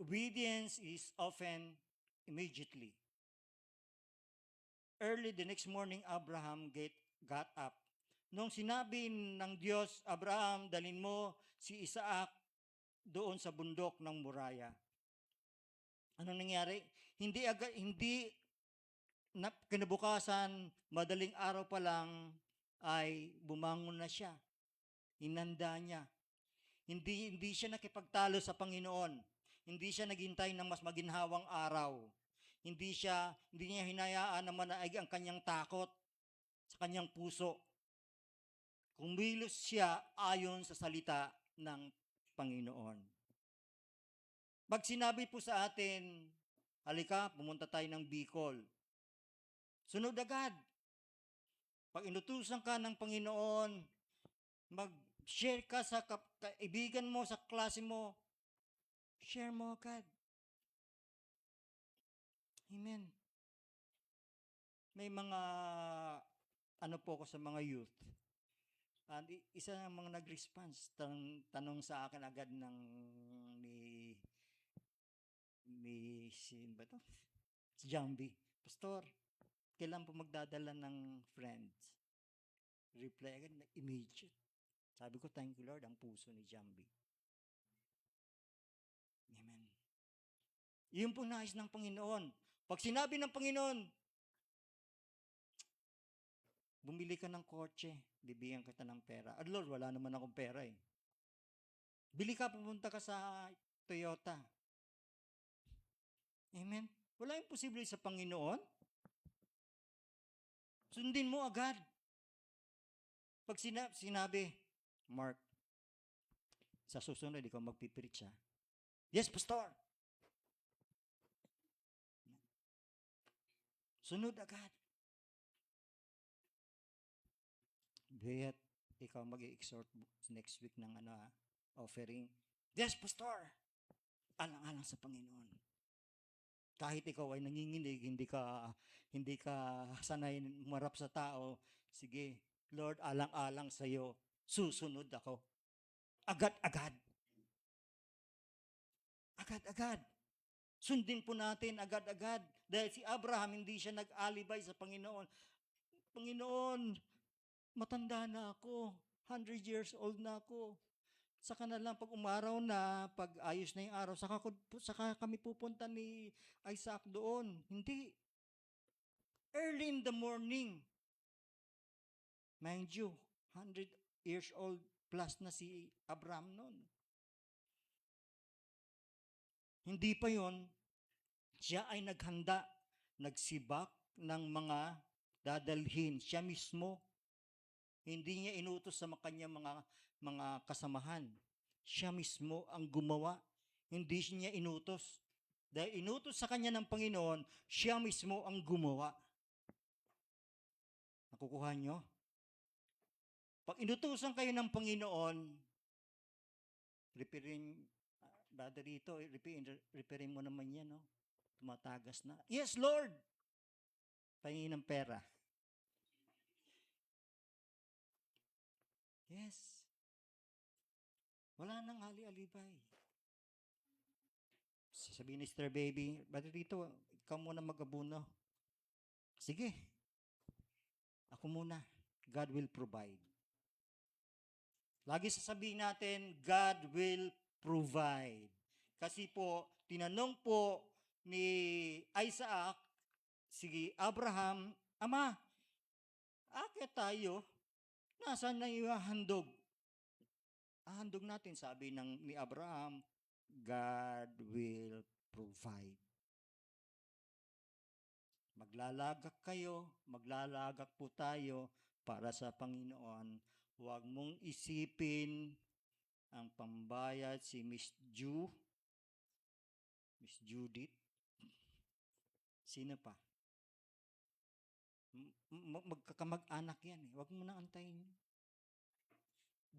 Obedience is often immediately. Early the next morning, Abraham got up. Nung sinabi ng Diyos, Abraham, dalhin mo si Isaac doon sa bundok ng Moriah. Ano nangyari? Hindi kinabukasan, madaling araw pa lang ay bumangon na siya. Inanda niya. Hindi siya nakipagtalo sa Panginoon. Hindi siya naghintay ng mas maginhawang araw. Hindi niya hinayaan na manaig ang kanyang takot sa kanyang puso. Kumilos siya ayon sa salita ng Panginoon. Pag sinabi po sa atin, halika, pumunta tayo ng Bicol. Sunod agad. Pag inutusan ka ng Panginoon, mag-share ka sa kaibigan mo, sa klase mo, share mo agad. Amen. May mga, ano po ako sa mga youth. And isa ng mga nag-response, tanong sa akin agad ni sino ba to? Si Jambi. Pastor, kailan po magdadala ng friends? Reply agad na immediate. Sabi ko, thank you Lord, ang puso ni Jambi. Amen. Yun po nais ng Panginoon. Pag sinabi ng Panginoon, bumili ka ng kotse, bibigyan kita ng pera. At Lord, wala naman akong pera eh. Bili ka, pupunta ka sa Toyota. Amen. Wala imposible sa Panginoon. Sundin mo agad. Pag sinabi, Mark, sa susunod, ikaw magpipreach ha. Yes, Pastor. Sunod agad. Biyat, ikaw mag-i-exhort next week ng offering. Yes, Pastor. Alang-alang sa Panginoon. Kahit ikaw ay nanginginig, hindi ka sanay marap sa tao, sige, Lord, alang-alang sa iyo, susunod ako. Agad-agad. Agad-agad. Sundin po natin agad-agad. Dahil si Abraham, hindi siya nag-alibay sa Panginoon. Panginoon, matanda na ako. 100 years old na ako. Saka na lang pag umaraw na, pag ayos na yung araw, saka kami pupunta ni Isaac doon. Hindi. Early in the morning. Mind you, 100 years old plus na si Abraham noon. Hindi pa yon, siya ay naghanda, nagsibak ng mga dadalhin. Siya mismo. Hindi niya inutos sa kanyang mga kasamahan. Siya mismo ang gumawa. Hindi niya inutos. Dahil inutos sa kanya ng Panginoon, siya mismo ang gumawa. Nakukuha nyo? Pag inutusan kayo ng Panginoon, brother rito, repairin mo naman yan, no? Tumatagas na. Yes, Lord! Pahingin ng pera. Yes. Wala nang ali-alibay. Sabihin ni Sister Baby, brother rito, ikaw muna mag-abuno. Sige. Ako muna. God will provide. Lagi sasabihin natin, God will provide. Kasi po, tinanong po ni Isaac, si Abraham, Ama, akit tayo, nasaan na yung handog? Handog natin, sabi ni Abraham, God will provide. Maglalagak po tayo para sa Panginoon. Huwag mong isipin ang pambayad si Miss Judith. Sino pa? Magkakamag-anak yan eh. Huwag mo na antayin.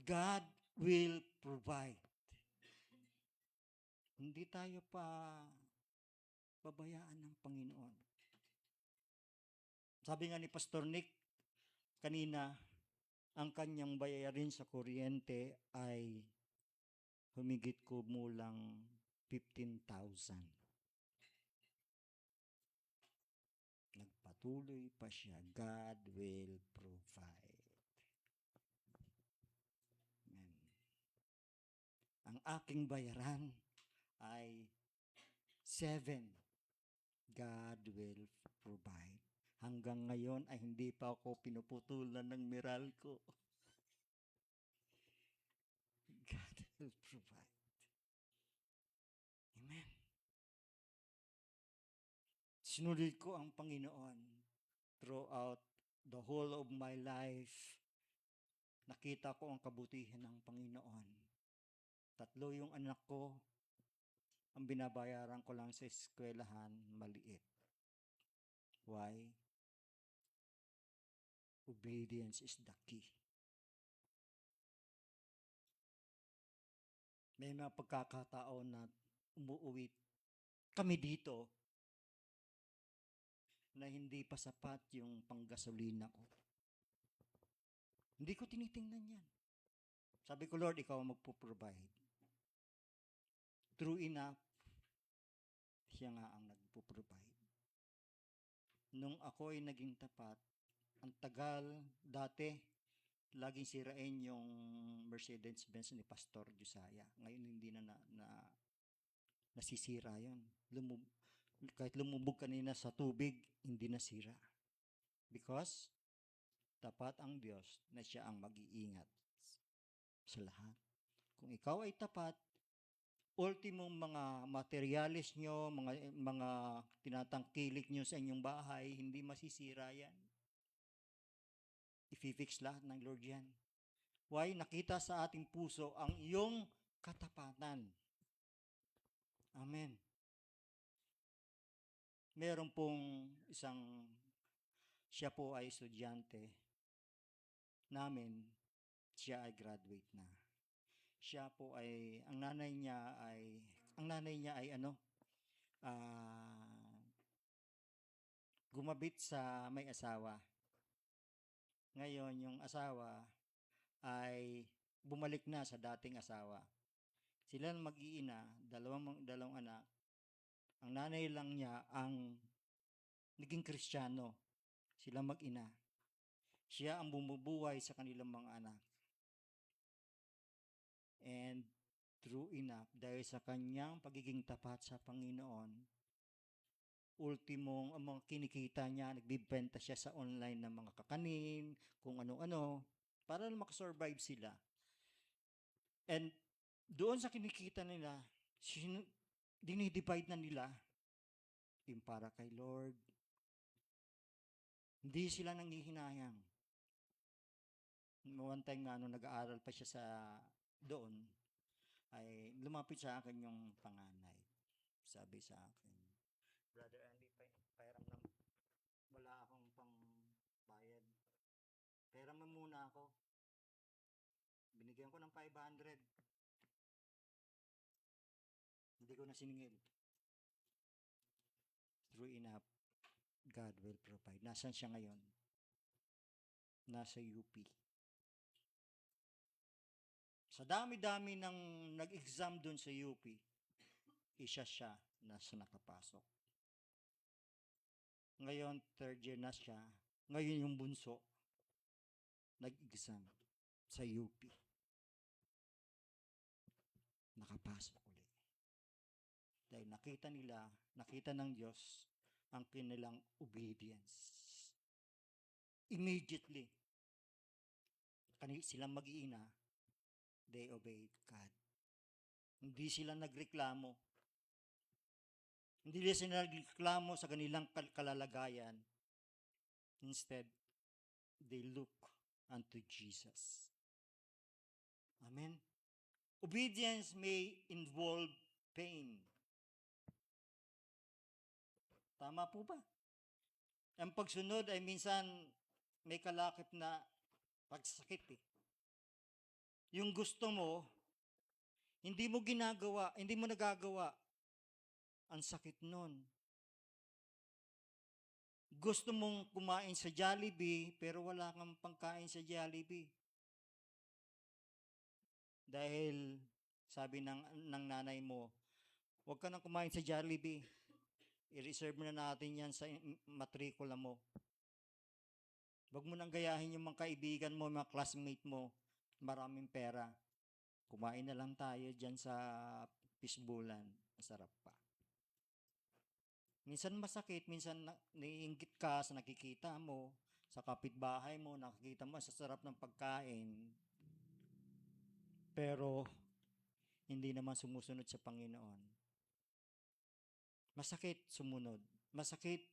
God will provide. Hindi tayo pabayaan ng Panginoon. Sabi nga ni Pastor Nick kanina, ang kanyang bayarin sa kuryente ay humigit kumulang 15,000. Nagpatuloy pa siya. God will provide. Amen. Ang aking bayaran ay 7. God will provide. Hanggang ngayon ay hindi pa ako pinuputulan ng Meralco. God will provide. Amen. Sinunod ko ang Panginoon throughout the whole of my life. Nakita ko ang kabutihan ng Panginoon. 3 yung anak ko, ang binabayaran ko lang sa eskwelahan, maliit. Why? Obedience is the key. May mga pagkakataon na umuwi kami dito, na hindi pa sapat yung panggasolina ko. Hindi ko tinitingnan yan. Sabi ko, Lord, ikaw ang magpo-provide. True enough, siya nga ang nagpo-provide. Nung ako ay naging tapat, ang tagal, dati, laging sirain yung Mercedes-Benz ni Pastor Josiah. Ngayon hindi na nasisira yun. Kahit lumubog kanina sa tubig, hindi nasira. Because tapat ang Diyos na siya ang mag-iingat sa lahat. Kung ikaw ay tapat, ultimong mga materialis nyo, mga tinatangkilik nyo sa inyong bahay, hindi masisira yan. I-fix lahat ng Lord yan. Why? Nakita sa ating puso ang iyong katapatan. Amen. Meron pong siya po ay estudyante namin, siya ay graduate na. Siya po ay, ang nanay niya ay gumabit sa may asawa. Ngayon, yung asawa ay bumalik na sa dating asawa. Sila mag-iina, dalawang anak. Ang nanay lang niya ang naging Kristiyano. Sila mag-ina. Siya ang bumubuhay sa kanilang mga anak. And true enough, dahil sa kanyang pagiging tapat sa Panginoon, ultimong ang mga kinikita niya, nagbibenta siya sa online ng mga kakanin, kung ano-ano, para makasurvive sila. And doon sa kinikita nila, dinidivide na nila yung para kay Lord. Hindi sila nanghihinayang. One time nga, nag-aaral pa siya doon, ay lumapit sa akin yung panganay. Sabi sa akin, Brother Andy, pairam na, wala akong pang-bayad. Pairam mo muna ako. Binigyan ko ng 500. Hindi ko na siningil. True enough, God will provide. Nasaan siya ngayon? Nasa UP. Sa dami-dami ng nag-exam doon sa UP, isa siya na nakapasok. Ngayon, third year na siya. Ngayon yung bunso, nag-exam sa UP. Nakapasok ulit. Dahil nakita ng Diyos ang kanilang obedience. Immediately, silang mag-iina, they obeyed God. Hindi sila nagreklamo. Hindi sila nagreklamo sa kanilang kalalagayan. Instead, they look unto Jesus. Amen? Obedience may involve pain. Tama po ba? Ang pagsunod ay minsan may kalakip na pagsakit eh. Yung gusto mo, hindi mo nagagawa. Ang sakit nun. Gusto mong kumain sa Jollibee, pero wala kang pangkain sa Jollibee. Dahil sabi ng nanay mo, huwag ka nang kumain sa Jollibee. I-reserve na natin yan sa matrikula mo. Huwag mo nang gayahin yung mga kaibigan mo, mga classmate mo, maraming pera. Kumain na lang tayo dyan sa fishbowlan. Masarap pa. Minsan masakit, minsan naiinggit ka sa nakikita mo, sa kapitbahay mo, nakikita mo sa sarap ng pagkain. Pero, hindi naman sumusunod sa Panginoon. Masakit sumunod. Masakit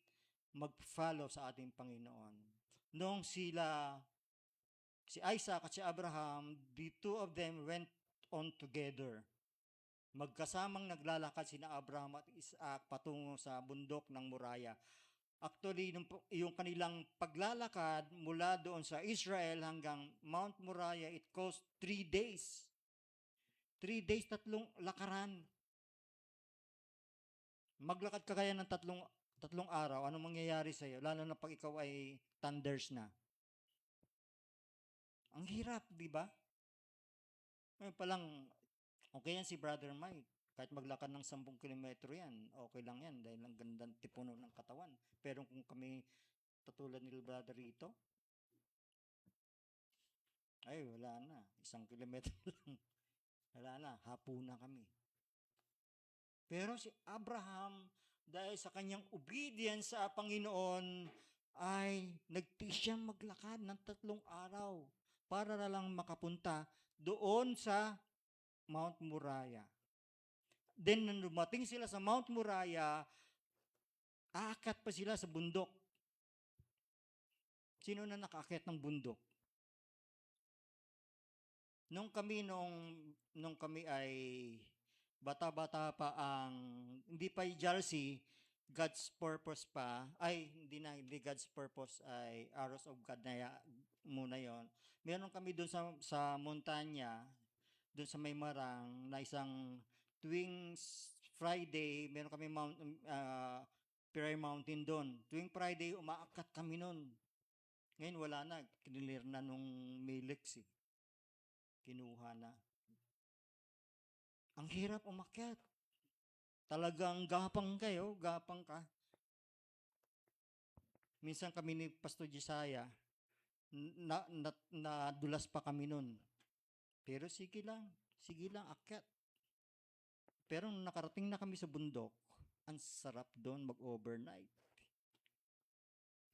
mag-follow sa ating Panginoon. Nung si Isaac at si Abraham, the two of them went on together. Magkasamang naglalakad sina Abraham at Isaac patungo sa bundok ng Moriah. Actually, yung kanilang paglalakad mula doon sa Israel hanggang Mount Moriah, it cost 3 days. 3 days, 3 lakaran. Maglakad ka kaya ng 3 3 araw, anong mangyayari sa'yo? Lalo na pag ikaw ay thunders na. Ang hirap, di ba? Ngayon pa lang, okay yan si Brother Mike. Kahit maglakad ng 10 kilometro yan, okay lang yan dahil ang gandang tipuno ng katawan. Pero kung kami katulad ni Brother Rito, ay wala na. 1 kilometro lang. Wala na, hapo na kami. Pero si Abraham, dahil sa kanyang obedience sa Panginoon, ay nagtiis siyang maglakad ng 3 araw para na lang makapunta doon sa Mount Moriah. Then, nung dumating sila sa Mount Moriah, aakyat pa sila sa bundok. Sino na nakaakyat ng bundok? Nung kami ay bata-bata pa hindi pa jealousy, God's purpose pa, hindi God's purpose, ay arrows of God muna yon. Meron kami doon sa montanya, doon sa may Marang, na isang tuwing Friday, meron kami Prayer Mountain doon. Tuwing Friday, umaakyat kami noon. Ngayon wala na, kinilir na nung Milex eh. Kinuha na. Ang hirap umakyat. Talagang gapang ka. Minsan kami ni Pastor Josiah, nadulas pa kami nun. Pero sige lang, akyat. Pero nung nakarating na kami sa bundok, ang sarap doon mag-overnight.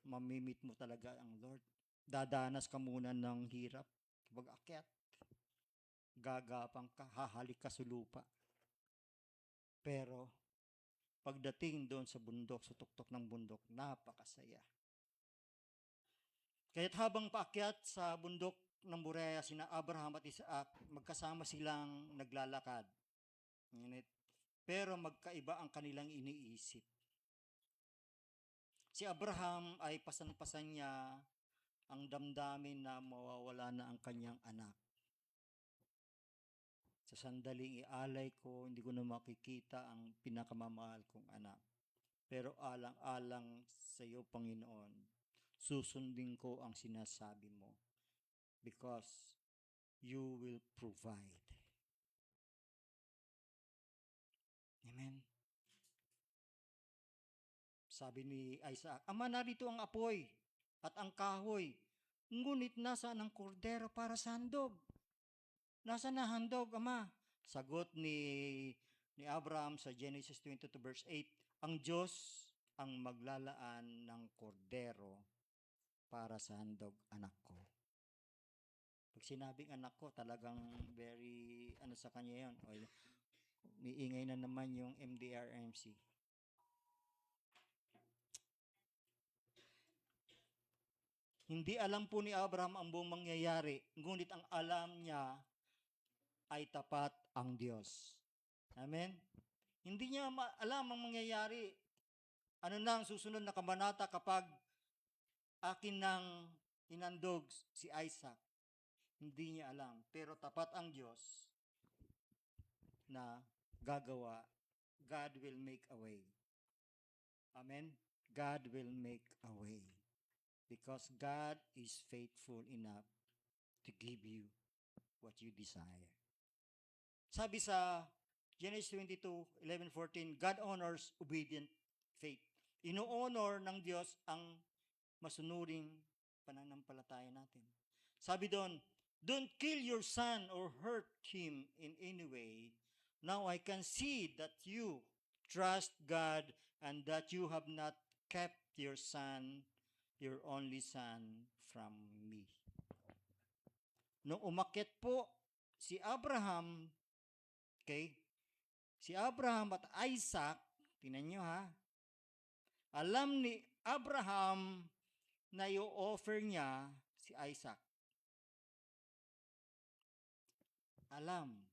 Mamimit mo talaga ang Lord. Dadanas ka muna ng hirap pag akyat. Gagapang ka, hahalik ka sa lupa. Pero, pagdating doon sa bundok, sa tuktok ng bundok, napakasaya. Kaya't habang paakyat sa bundok ng Moriah, sina Abraham at Isaac, magkasama silang naglalakad. Pero magkaiba ang kanilang iniisip. Si Abraham ay pasan-pasan niya ang damdamin na mawawala na ang kanyang anak. Sa sandaling ialay ko, hindi ko na makikita ang pinakamamahal kong anak. Pero alang-alang sa iyo, Panginoon, susundin ko ang sinasabi mo because you will provide. Amen. Sabi ni Isaac, Ama, narito ang apoy at ang kahoy, ngunit nasaan ang kordero para sa handog? Nasaan na handog, Ama? Sagot ni Abraham sa Genesis 22 verse 8, ang Diyos ang maglalaan ng kordero para sa handog, anak ko. Pag sinabing anak ko, talagang very, sa kanya yun. Niingay na naman yung MDRMC. Hindi alam po ni Abraham ang buong mangyayari, ngunit ang alam niya ay tapat ang Diyos. Amen? Hindi niya alam ang mangyayari. Ano na ang susunod na kabanata kapag akin nang inandog si Isaac? Hindi niya alam. Pero tapat ang Diyos na gagawa. God will make a way. Amen? God will make a way. Because God is faithful enough to give you what you desire. Sabi sa Genesis 22:11-14, God honors obedient faith. Ino-honor ng Diyos ang masunuring pananampalataya natin. Sabi doon, don't kill your son or hurt him in any way. Now I can see that you trust God and that you have not kept your son, your only son, from me. Nung umakyat po si Abraham, si Abraham at Isaac, tingnan nyo ha, alam ni Abraham na i-offer niya si Isaac. Alam.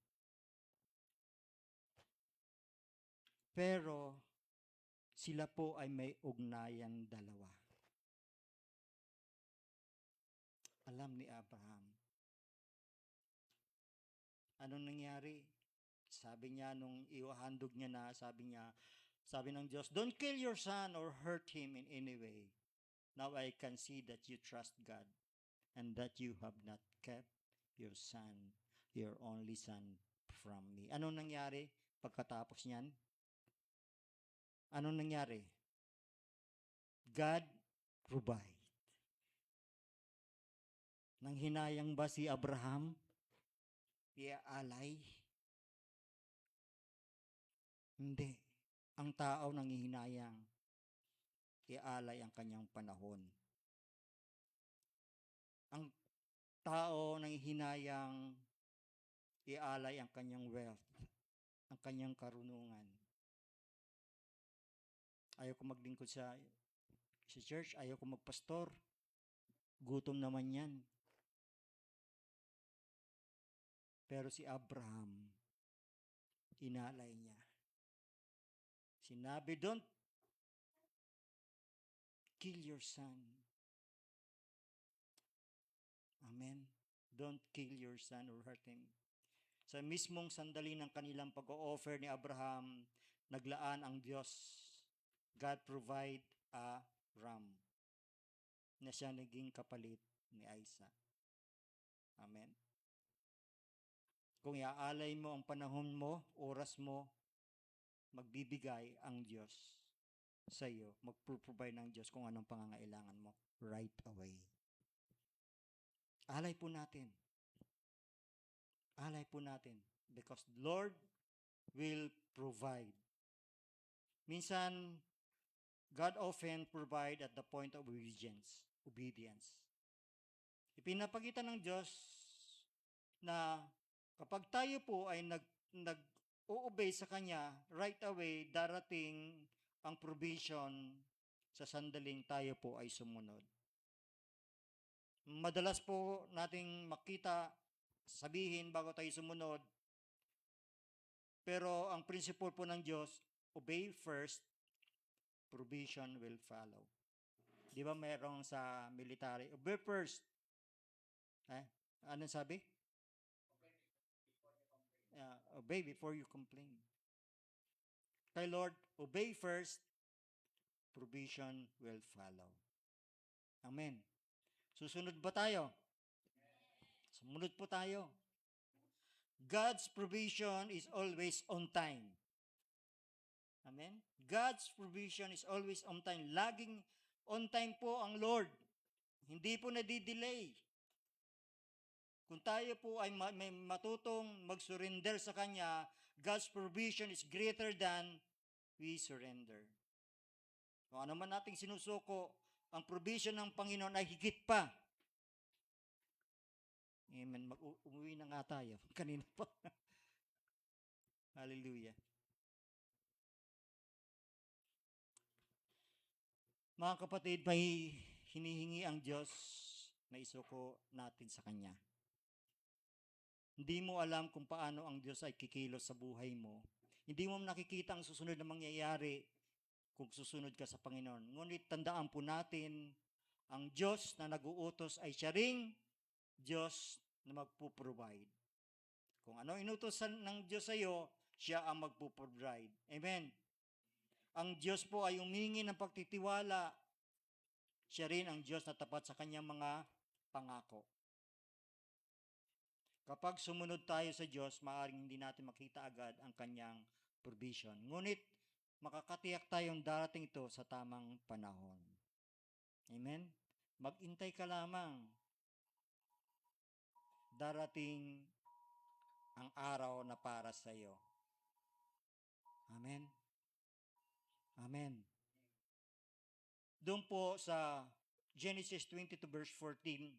Pero sila po ay may ugnayan dalawa. Alam ni Abraham. Anong nangyari? Sabi niya nung iwahandog niya na, sabi niya, Sabi ng Diyos, don't kill your son or hurt him in any way. Now I can see that you trust God and that you have not kept your son, your only son from me. Anong nangyari pagkatapos niyan? Anong nangyari? God provide. Nang hinayang ba si Abraham? Iaalay? Hindi. Ang tao nanghihinayang, ialay ang kanyang panahon. Ang tao nanghihinayang, ialay ang kanyang wealth, ang kanyang karunungan. Ayaw ko maglingkod sa church, ayaw ko magpastor. Gutom naman yan. Pero si Abraham, inalay niya. Sinabi, don't kill your son. Amen. Don't kill your son or hurt him. Sa mismong sandali ng kanilang pag-o-offer ni Abraham, naglaan ang Diyos. God provide a ram na siya naging kapalit ni Isaac. Amen. Kung iaalay mo ang panahon mo, oras mo, magbibigay ang Diyos sa iyo. Magpro-provide ng Diyos kung anong pangangailangan mo right away. Alay po natin. Alay po natin. Because Lord will provide. Minsan, God often provide at the point of obedience. Ipinapakita ng Diyos na kapag tayo po ay nag-o-obey sa Kanya, right away, darating ang provision sa sandaling tayo po ay sumunod. Madalas po nating makita, sabihin bago tayo sumunod, pero ang principle po ng Diyos, obey first, provision will follow. Di ba mayroong sa military, obey first. Anong sabi? Obey before you complain. Kay Lord, obey first, provision will follow. Amen. Susunod ba tayo? Sumunod po tayo. God's provision is always on time. Amen? God's provision is always on time. Laging on time po ang Lord. Hindi po nadidelay. Kung tayo po ay may matutong mag-surrender sa Kanya, God's provision is greater than we surrender. Kung ano man nating sinusuko, ang provision ng Panginoon ay higit pa. Amen. Umuwi na nga tayo. Kanina pa. Hallelujah. Mga kapatid, may hinihingi ang Diyos na isuko natin sa Kanya. Hindi mo alam kung paano ang Diyos ay kikilos sa buhay mo. Hindi mo nakikita ang susunod na mangyayari kung susunod ka sa Panginoon. Ngunit tandaan po natin, ang Diyos na nag-uutos ay siya ring Diyos na magpo-provide. Kung ano inutosan ng Diyos sa iyo, siya ang magpo-provide. Amen. Ang Diyos po ay humingi ng pagtitiwala. Siya rin ang Diyos na tapat sa kanyang mga pangako. Kapag sumunod tayo sa Diyos, maaaring hindi natin makita agad ang kanyang provision. Ngunit, makakatiyak tayong darating ito sa tamang panahon. Amen? Mag-intay ka lamang. Darating ang araw na para sa iyo. Amen? Amen. Doon po sa Genesis 22 verse 14,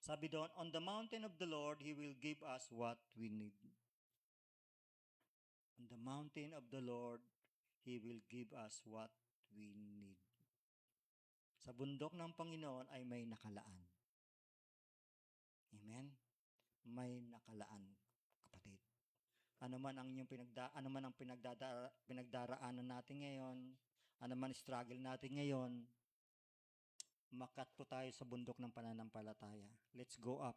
sabi doon, on the mountain of the Lord, He will give us what we need. On the mountain of the Lord, He will give us what we need. Sa bundok ng Panginoon ay may nakalaan. Amen? May nakalaan, kapatid. Ano man ang pinagdaraanan natin ngayon, ano man struggle natin ngayon, makat po tayo sa bundok ng pananampalataya. Let's go up.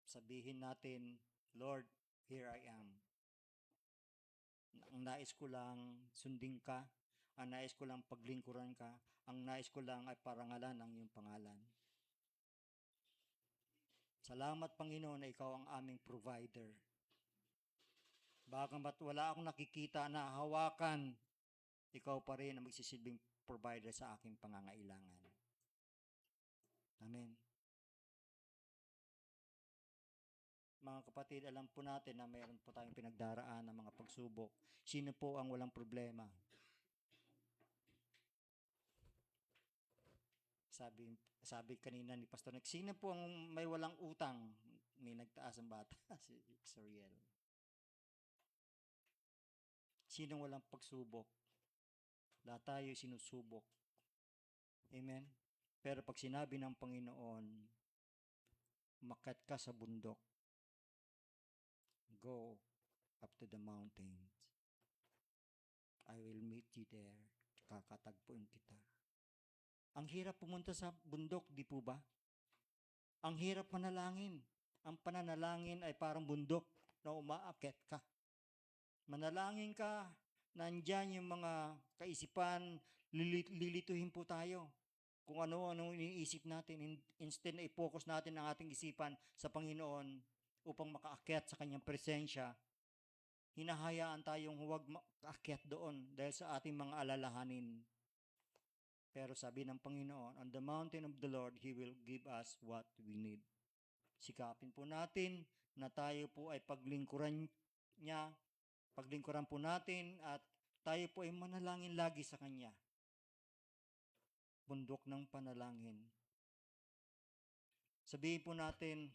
Sabihin natin, Lord, here I am. Ang nais ko lang sundin ka. Ang nais ko lang paglingkuran ka. Ang nais ko lang ay parangalan ang iyong pangalan. Salamat, Panginoon, na ikaw ang aming provider. Bagamat wala akong nakikita na hawakan, ikaw pa rin ang magsisilbing provider sa aking pangangailangan. Amen. Mga kapatid, alam po natin na mayroon po tayong pinagdaraan ng mga pagsubok. Sino po ang walang problema? Sabi kanina ni Pastor Nick, sino po ang may walang utang? May nagtaas ang bata, si Xoriel. Sino walang pagsubok? Lahat tayo sinusubok. Amen? Pero pag sinabi ng Panginoon, umakyat ka sa bundok, go up to the mountains. I will meet you there. Kakatagpuin kita. Ang hirap pumunta sa bundok, di po ba? Ang hirap manalangin. Ang pananalangin ay parang bundok na umaakyat ka. Manalangin ka, nandyan yung mga kaisipan, lilituhin po tayo. Kung ano-ano iniisip natin, instead na i-focus natin ang ating isipan sa Panginoon upang makaakyat sa kanyang presensya, hinahayaan tayong huwag makaakyat doon dahil sa ating mga alalahanin. Pero sabi ng Panginoon, on the mountain of the Lord, He will give us what we need. Sikapin po natin na tayo po ay paglingkuran niya, paglingkuran po natin at tayo po ay manalangin lagi sa Kanya. Bundok ng panalangin. Sabihin po natin,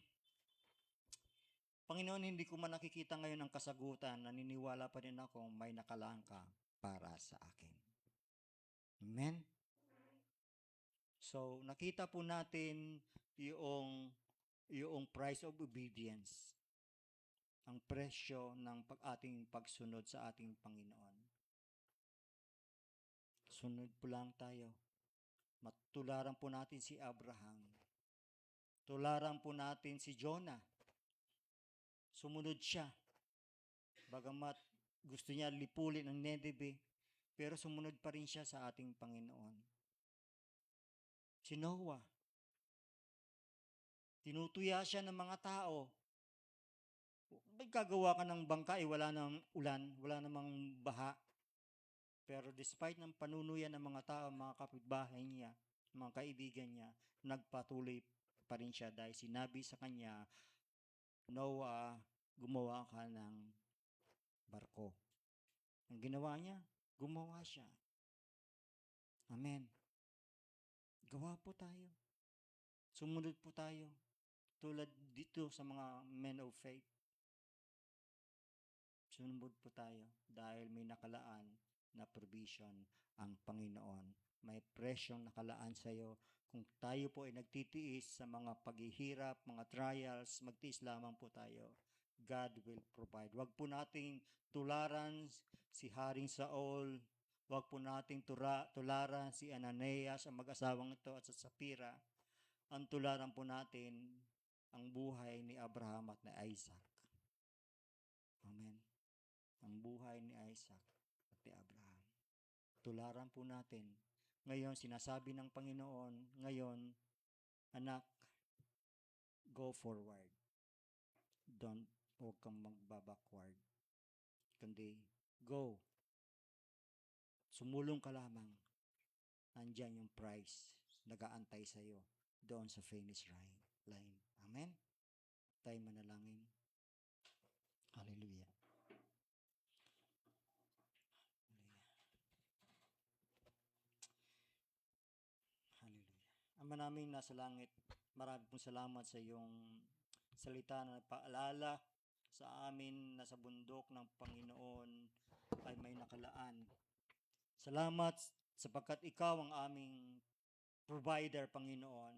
Panginoon, hindi ko man nakikita ngayon ang kasagutan, naniniwala pa rin akong may nakalaan ka para sa akin. Amen? So, nakita po natin yung price of obedience. Ang presyo ng ating pagsunod sa ating Panginoon. Sunod po lang tayo. Matularan po natin si Abraham. Tularan po natin si Jonah. Sumunod siya. Bagamat gusto niya lipulin ang Nineveh, pero sumunod pa rin siya sa ating Panginoon. Si Noah. Tinutuya siya ng mga tao. Ba't gagawa ka ng bangka wala nang ulan, wala namang baha. Pero despite ng panunuyan ng mga tao, mga kapitbahay niya, mga kaibigan niya, nagpatuloy pa rin siya dahil sinabi sa kanya, Noah, gumawa ka ng barko. Ang ginawa niya, gumawa siya. Amen. Gawa po tayo. Sumunod po tayo. Tulad dito sa mga men of faith. Sumunod po tayo dahil may nakalaan na provision ang Panginoon. May presyong nakalaan sa iyo. Kung tayo po ay nagtitiis sa mga paghihirap, mga trials, magtiis lamang po tayo. God will provide. Huwag po nating tularan si Haring Saul. Huwag po nating tularan si Ananias, ang mag-asawang ito, at sa Sapphira. Ang tularan po natin ang buhay ni Abraham at ni Isaac. Amen. Ang buhay ni Isaac at ni Abraham. Tularan po natin. Ngayon, sinasabi ng Panginoon, ngayon, anak, go forward. Huwag kang magba-backward. Kundi, go. Sumulong ka lamang. Nandyan yung prize. Nag-aantay sa'yo doon sa finish line. Amen? Tayo manalangin. Hallelujah. Hallelujah. Ama namin nasa langit, marami pong salamat sa iyong salita na nagpaalala sa amin na sa bundok ng Panginoon ay may nakalaan. Salamat sapagkat ikaw ang aming provider, Panginoon.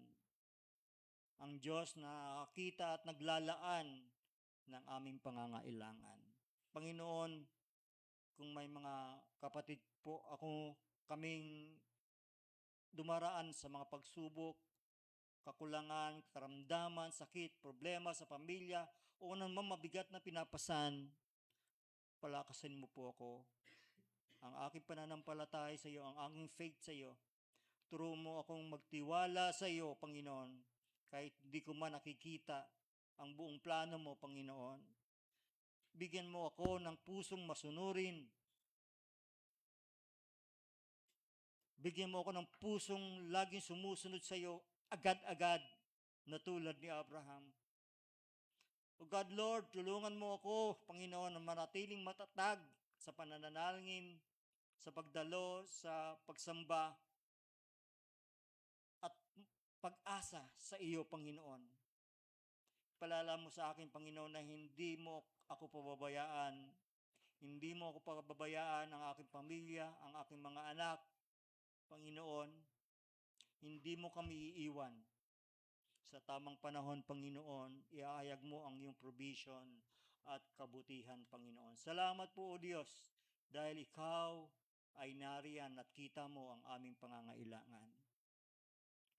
Ang Diyos na nakakita at naglalaan ng aming pangangailangan. Panginoon, kung may mga kapatid po kaming dumaraan sa mga pagsubok, kakulangan, karamdaman, sakit, problema sa pamilya, o anumang mabigat na pinapasan, palakasin mo po ako. Ang aking pananampalataya sa iyo, ang aking faith sa iyo. Turo mo akong magtiwala sa iyo, Panginoon, kahit di ko man nakikita ang buong plano mo, Panginoon. Bigyan mo ako ng pusong masunurin. Bigyan mo ako ng pusong laging sumusunod sa iyo, agad-agad, na tulad ni Abraham. O God, Lord, tulungan mo ako, Panginoon, na manatiling matatag sa pananalangin, sa pagdalo, sa pagsamba, at pag-asa sa iyo, Panginoon. Palala mo sa akin, Panginoon, na hindi mo ako pababayaan. Hindi mo ako pababayaan ang aking pamilya, ang aking mga anak. Panginoon, hindi mo kami iiwan. Sa tamang panahon, Panginoon, iaayag mo ang iyong provision at kabutihan, Panginoon. Salamat po, O Diyos, dahil ikaw ay nariyan at kita mo ang aming pangangailangan.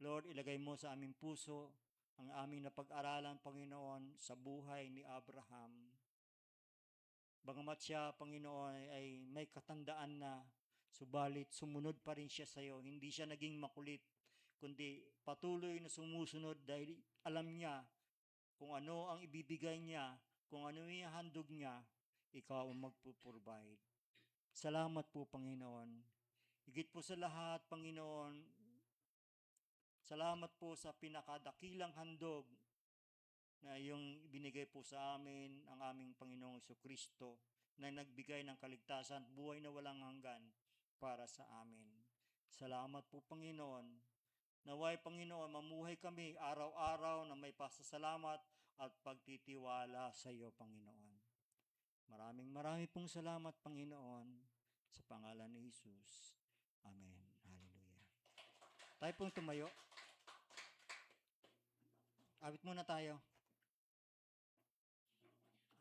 Lord, ilagay mo sa aming puso ang aming napag-aralan, Panginoon, sa buhay ni Abraham. Bagamat siya, Panginoon, ay may katandaan na, subalit sumunod pa rin siya sa iyo. Hindi siya naging makulit, kundi patuloy na sumusunod dahil alam niya kung ano ang ibibigay niya, kung ano yung handog niya, ikaw ang magpuprovide. Salamat po, Panginoon. Higit po sa lahat, Panginoon, salamat po sa pinakadakilang handog na yung binigay po sa amin ang aming Panginoong Jesucristo na nagbigay ng kaligtasan, buhay na walang hanggan para sa amin. Salamat po, Panginoon. Naway, Panginoon, mamuhay kami araw-araw na may pasasalamat at pagtitiwala sa iyo, Panginoon. Maraming pong salamat, Panginoon, sa pangalan ni Jesus. Amen. Hallelujah. Tayo pong tumayo. Awit muna tayo.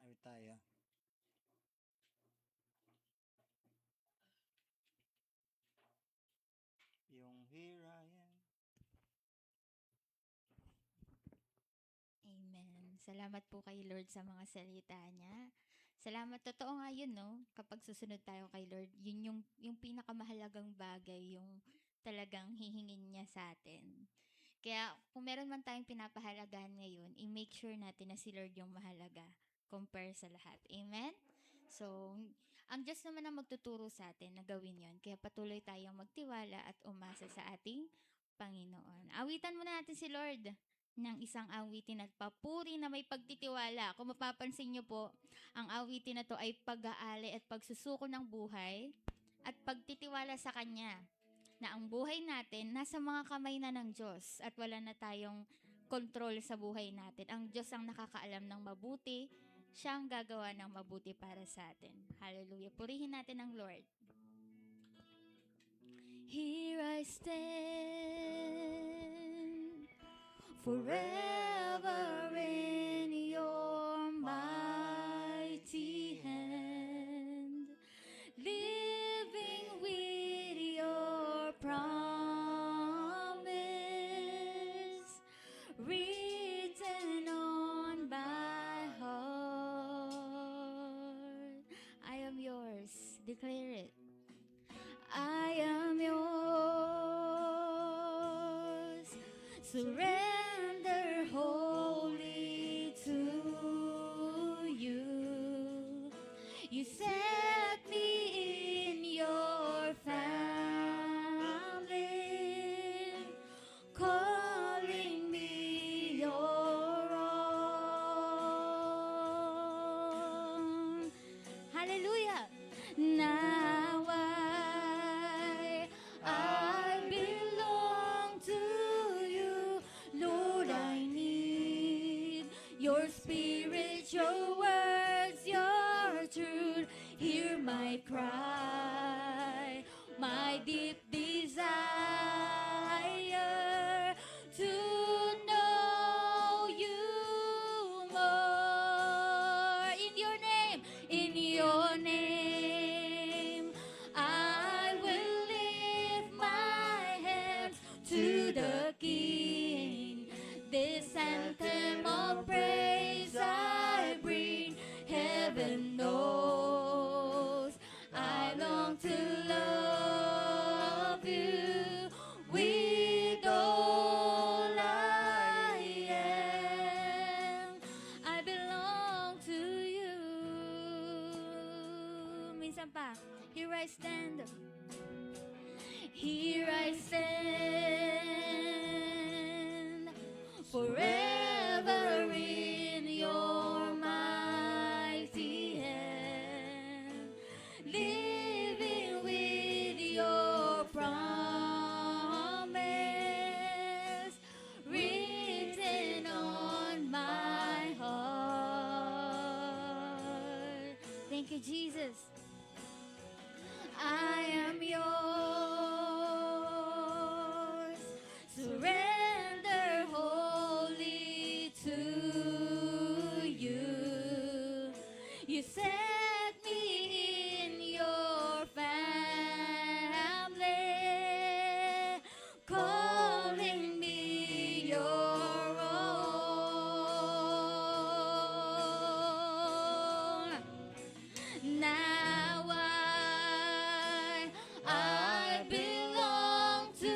Awit tayo. Yung Here I Am. Amen. Salamat po kay Lord sa mga salita niya. Salamat. Totoo nga yun, no? Kapag susunod tayo kay Lord, yun yung pinakamahalagang bagay, yung talagang hihingin niya sa atin. Kaya kung meron man tayong pinapahalagahan ngayon, i-make sure natin na si Lord yung mahalaga compare sa lahat. Amen? So, ang Diyos naman ang magtuturo sa atin na gawin yon. Kaya patuloy tayong magtiwala at umasa sa ating Panginoon. Awitan muna natin si Lord ng isang awitin at papuri na may pagtitiwala. Kung mapapansin niyo po, ang awitin na to ay pag-aali at pagsusuko ng buhay at pagtitiwala sa Kanya na ang buhay natin nasa mga kamay na ng Diyos at wala na tayong kontrol sa buhay natin. Ang Diyos ang nakakaalam ng mabuti, siya ang gagawa ng mabuti para sa atin. Hallelujah. Purihin natin ang Lord. Here I stand, forever in your mighty hand, living with your promise, written on my heart. I am yours. Declare it. I am yours. Surrender wholly to you. You set me in your family, calling me your own. Hallelujah. Now I belong to you, Lord. I need your spirit, your words, your truth. Hear my cry, my deep desire to know you more. In your name, I will lift my hands to the King. This anthem of praise I bring, heaven knows. long to love you with all I am. I belong to you. Minsan pa. Here I stand. Here I stand. Forever in your mighty hand. Living with your promise written on my heart. Thank you, Jesus. I am yours. Surrender wholly to you. You set me in your family, calling me your own. Now I belong to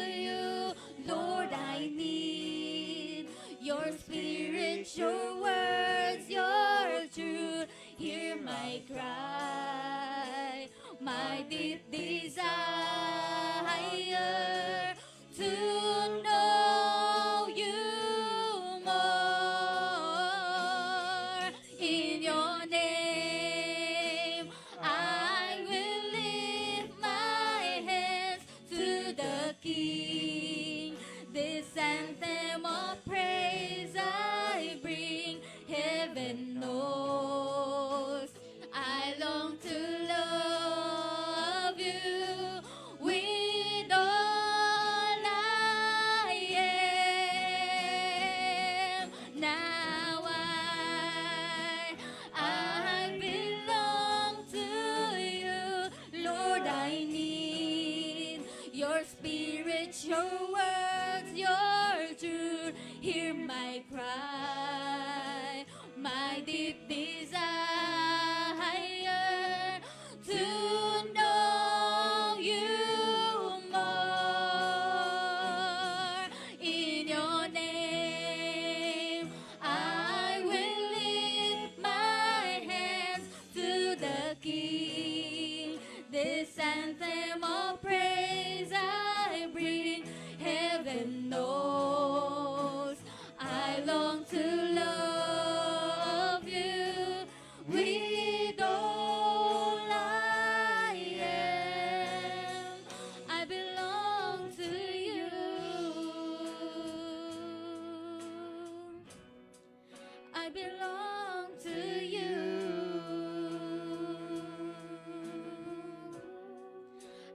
you. Lord, I need your spirit, your words, your truth. Hear my cry, my deep desire to know you more. In your name, I will lift my hands to the King. This anthem of praise I bring. Heaven knows I long to love you with all I am. Now I belong to you. Lord, I need your spirit, your words, your truth. Hear my cry, my deep desire to know you more. In your name, I will lift my hands to the King. This anthem of praise I bring. Heaven knows I long to love you with all I am. I belong to you. I belong to you.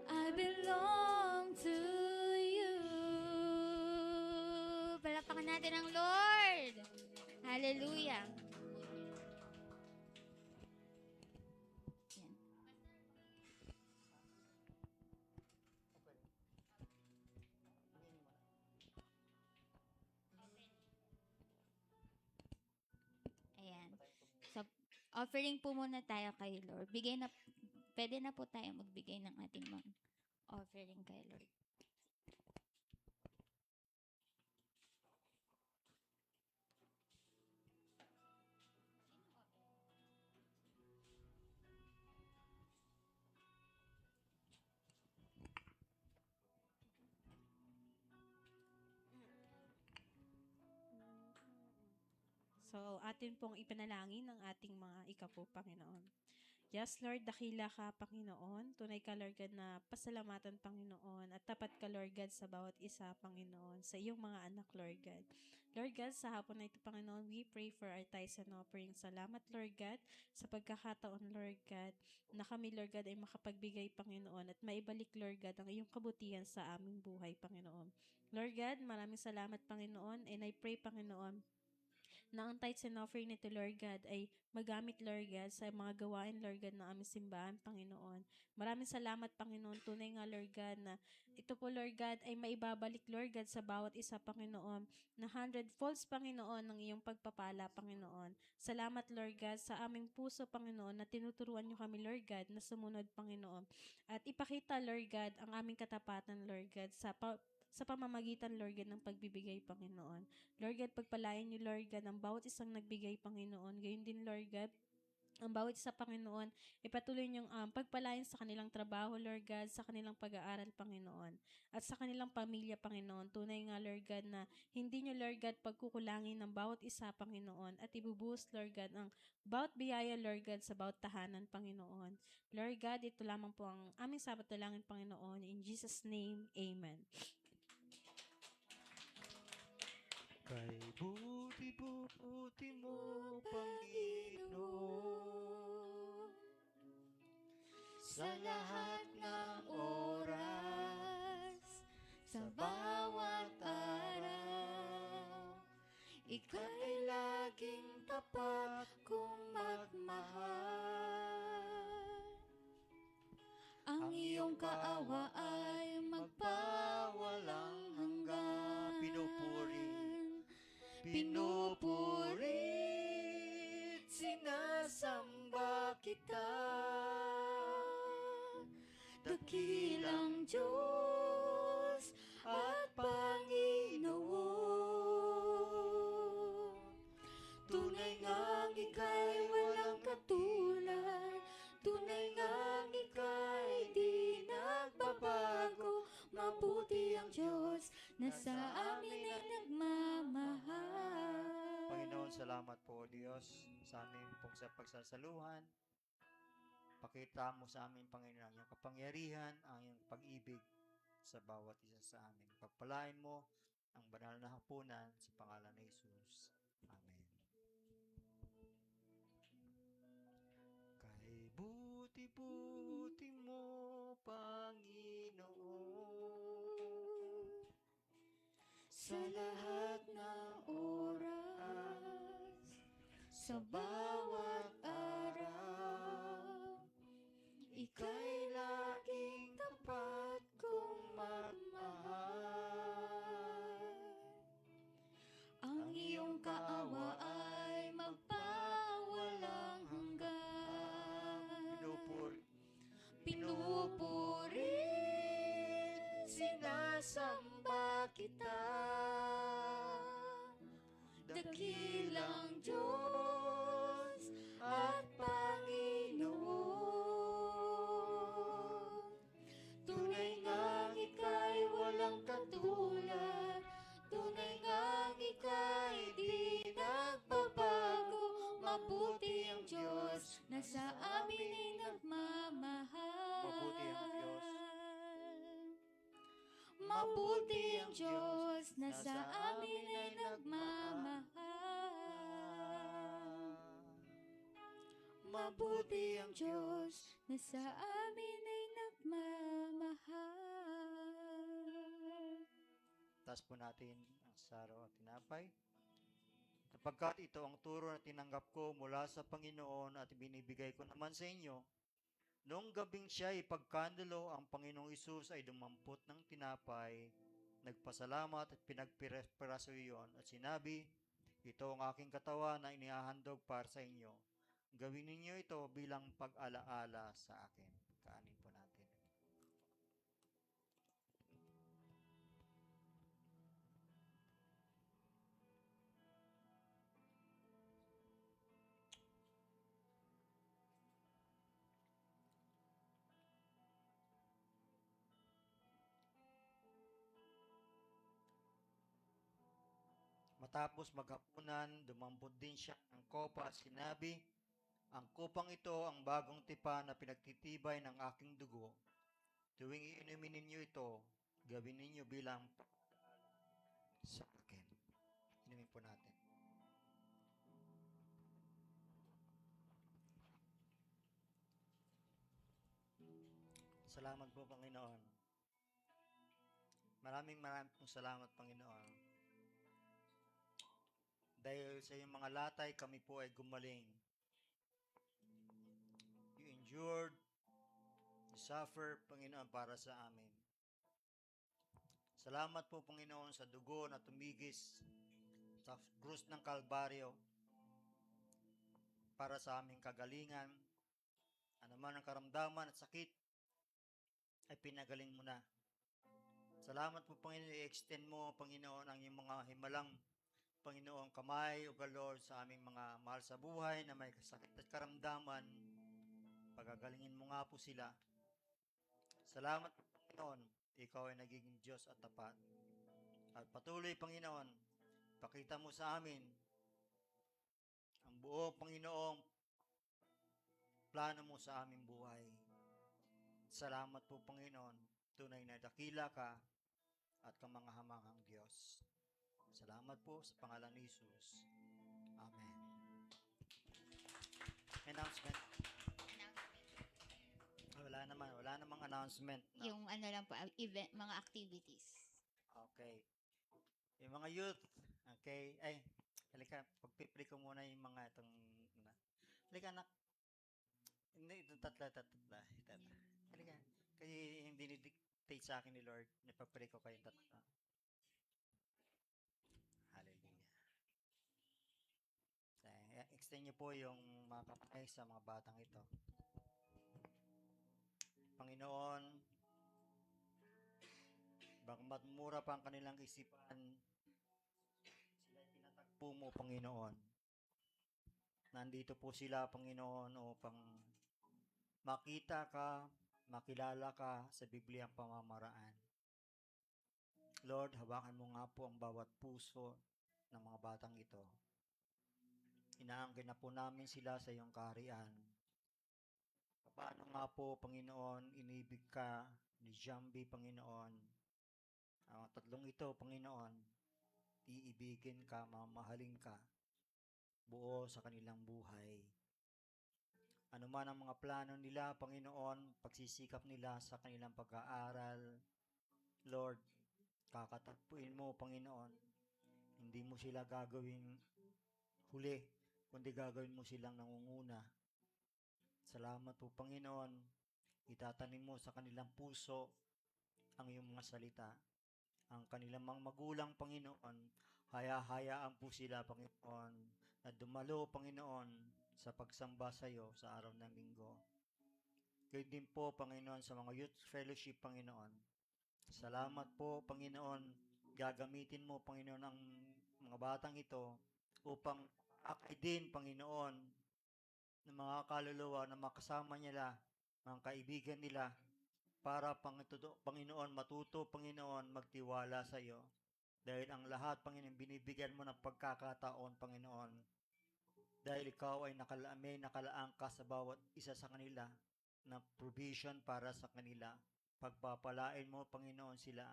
I belong to you. Palapakan natin ang Lord. Hallelujah. Yan. Ayan. So, offering po muna tayo kay Lord. Pwede na po tayo magbigay ng ating mga offering kay Lord. So, atin pong ipanalangin ang ating mga ikapo, Panginoon. Yes, Lord, dakila ka, Panginoon. Tunay ka, Lord God, na pasalamatan, Panginoon. At tapat ka, Lord God, sa bawat isa, Panginoon. Sa iyong mga anak, Lord God. Lord God, sa hapon na ito, Panginoon, we pray for our tithes and offering. Salamat, Lord God, sa pagkakataon, Lord God, na kami, Lord God, ay makapagbigay, Panginoon, at maibalik, Lord God, ang iyong kabutihan sa aming buhay, Panginoon. Lord God, maraming salamat, Panginoon, and I pray, Panginoon, na ang tithes and offering nito, Lord God, ay magamit, Lord God, sa mga gawain, Lord God, ng aming simbahan, Panginoon. Maraming salamat, Panginoon. Tunay nga, Lord God, na ito po, Lord God, ay maibabalik, Lord God, sa bawat isa, Panginoon, na 100-folds, Panginoon, ng iyong pagpapala, Panginoon. Salamat, Lord God, sa aming puso, Panginoon, na tinuturuan niyo kami, Lord God, na sumunod, Panginoon. At ipakita, Lord God, ang aming katapatan, Lord God, sa pamamagitan, Lord God, ng pagbibigay, Panginoon. Lord God, pagpalain niyo, Lord God, ang bawat isang nagbigay, Panginoon. Gayon din, Lord God, ang bawat isa, Panginoon, ipatuloy niyong pagpalain sa kanilang trabaho, Lord God, sa kanilang pag-aaral, Panginoon, at sa kanilang pamilya, Panginoon. Tunay nga, Lord God, na hindi niyo, Lord God, pagkukulangin ng bawat isa, Panginoon, at ibubuhos, Lord God, ang bawat biyaya, Lord God, sa bawat tahanan, Panginoon. Lord God, ito lamang po ang aming sabat dalangin, Panginoon. In Jesus' name, Amen. Kay buti-buti mo, Panginoon, sa lahat ng oras, sa bawat araw, ika'y laging tapat kong magmahal. Ang iyong kaawa ay magpawalang hanggan. Pinupurit, sinasamba kita, dakilang Diyos at Panginoon. Tunay ngang ika'y walang katulad, tunay ngang ika'y di nagbabago. Mabuti ang Diyos na sa amin ay nagmamahal. Panginoon, salamat po, Diyos, sa amin pong sa pagsasaluhan. Pakita mo sa amin, Panginoon, ang iyong kapangyarihan, ang iyong pag-ibig sa bawat isa sa amin. Pagpalain mo ang banal na hapunan sa pangalan ni Jesus. Amen. Kay buti-buti mo, Panginoon, sa lahat ng oras, sa bawat araw, ika'y laging tapat kong magmahal. Ang iyong kaawa ay magpawalang hanggan. Pinupurit, sinasamba kita, dakilang Diyos at Panginoon. Tunay ngang ika'y walang katulad, tunay ngang ika'y di nagbabago. Mabuti ang Diyos na sa amin ay nagmamahal. Mabuti ang Diyos. Mabuti ang Diyos na sa amin ay nagmamahal. Mabuti ang Diyos na sa amin ay nagmamahal. Taas po natin ang saro at tinapay. Sapagkat ito ang turo na tinanggap ko mula sa Panginoon at binibigay ko naman sa inyo, noong gabing siya ipagkandulo, ang Panginoong Isus ay dumampot ng tinapay, nagpasalamat at pinagpiraso iyon at sinabi, ito ang aking katawan na inihahandog para sa inyo. Gawin ninyo ito bilang pag-alaala sa akin. Kaanin po natin. Matapos maghapunan, dumampot din siya ng kopa at sinabi, ang kopang ito ang bagong tipan na pinagtitibay ng aking dugo. Tuwing iinumin ninyo ito, gawin ninyo bilang sa akin. Inumin po natin. Salamat po, Panginoon. Maraming pong salamat, Panginoon. Dahil sa iyong mga latay, kami po ay gumaling. You endured, you suffer, Panginoon, para sa amin. Salamat po, Panginoon, sa dugo na tumigis sa krus ng Kalbaryo para sa aming kagalingan. Ano man ang karamdaman at sakit, ay pinagaling mo na. Salamat po, Panginoon, i-extend mo, Panginoon, ang iyong mga himalang, Panginoon, kamay o Lord, sa aming mga mahal sa buhay na may sakit at karamdaman. Pagagalingin mo nga po sila. Salamat, Panginoon, ikaw ay nagiging Diyos at tapat. At patuloy, Panginoon, pakita mo sa amin ang buo, Panginoong, plano mo sa aming buhay. Salamat po, Panginoon, tunay na dakila ka at kamanghamanghang Diyos. Salamat po sa pangalan ni Jesus. Amen. Announcement. Wala namang announcement. No? Yung ano lang po, event, mga activities. Okay. Yung mga youth, okay, ay, halika, pagpipili ko muna yung mga itong, halika anak, hindi, itong tatla. Halika, kasi yung dinidictate sa akin ni Lord, napapili ko kayong tatla. Hallelujah. Extend niyo po yung mga kapatid sa mga batang ito. Panginoon, bagamat mura pa ang kanilang isipan, sila'y pinatagpo mo, Panginoon. Nandito po sila, Panginoon, upang makita ka, makilala ka sa Bibliang pamamaraan. Lord, hawakan mo nga po ang bawat puso ng mga batang ito. Inaangkin na po namin sila sa iyong kaharian. Paano nga po, Panginoon, inibig ka ni Jambi, Panginoon. Ang tatlong ito, Panginoon, iibigin ka, mamahalin ka, buo sa kanilang buhay. Ano man ang mga plano nila, Panginoon, pagsisikap nila sa kanilang pag-aaral, Lord, kakatagpuin mo, Panginoon. Hindi mo sila gagawing huli, kundi gagawin mo silang nangunguna. Salamat po, Panginoon. Itatanim mo sa kanilang puso ang iyong mga salita. Ang kanilang mga magulang, Panginoon, hayaan po sila, Panginoon, na dumalo, Panginoon, sa pagsamba sa iyo sa araw ng linggo. Kayo din po, Panginoon, sa mga youth fellowship, Panginoon. Salamat po, Panginoon. Gagamitin mo, Panginoon, ang mga batang ito upang akay din, Panginoon, ng mga kaluluwa na makasama nila, mga kaibigan nila, para, Panginoon, matuto, Panginoon, magtiwala sa iyo. Dahil ang lahat, Panginoon, binibigyan mo ng pagkakataon, Panginoon. Dahil ikaw ay may nakalaang ka sa bawat isa sa kanila na provision para sa kanila. Pagpapalain mo, Panginoon, sila.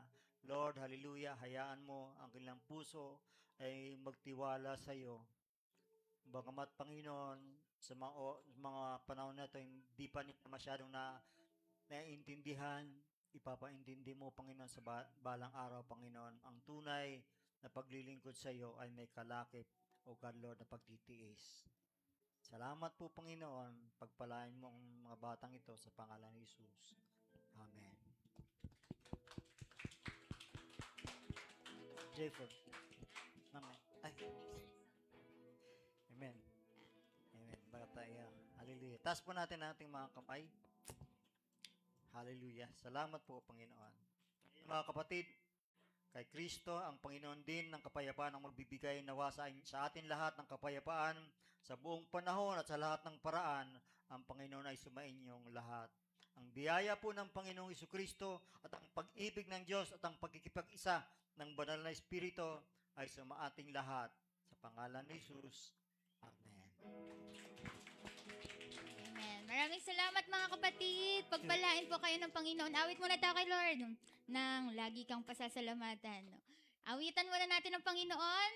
Lord, hallelujah, hayaan mo ang kanilang puso ay magtiwala sa iyo. Bagamat, Panginoon, sa mga panahon na ito, hindi pa nila masyadong naiintindihan, ipapaintindi mo, Panginoon, sa balang araw, Panginoon. Ang tunay na paglilingkod sa iyo ay may kalakip, O God, Lord, na pagtitiis. Salamat po, Panginoon. Pagpalain mo ang mga batang ito sa pangalan ni Jesus. Amen. Jacob. Amen. Amen. Amen. Tayo. Hallelujah. Taas po natin ang ating mga kamay. Hallelujah. Salamat po, Panginoon. Mga kapatid, kay Kristo, ang Panginoon din ng kapayapaan ang magbibigay nawa sa atin lahat ng kapayapaan sa buong panahon at sa lahat ng paraan. Ang Panginoon ay sumainyong lahat. Ang biyaya po ng Panginoong Jesucristo at ang pag-ibig ng Diyos at ang pagkikipag-isa ng banal na Espiritu ay sumaating lahat. Sa pangalan ni Jesus. Amen. Amen. Maraming salamat mga kapatid. Pagpalain po kayo ng Panginoon. Awit muna tayo kay Lord nang lagi kang pasasalamatan. Awitan muna natin ng Panginoon.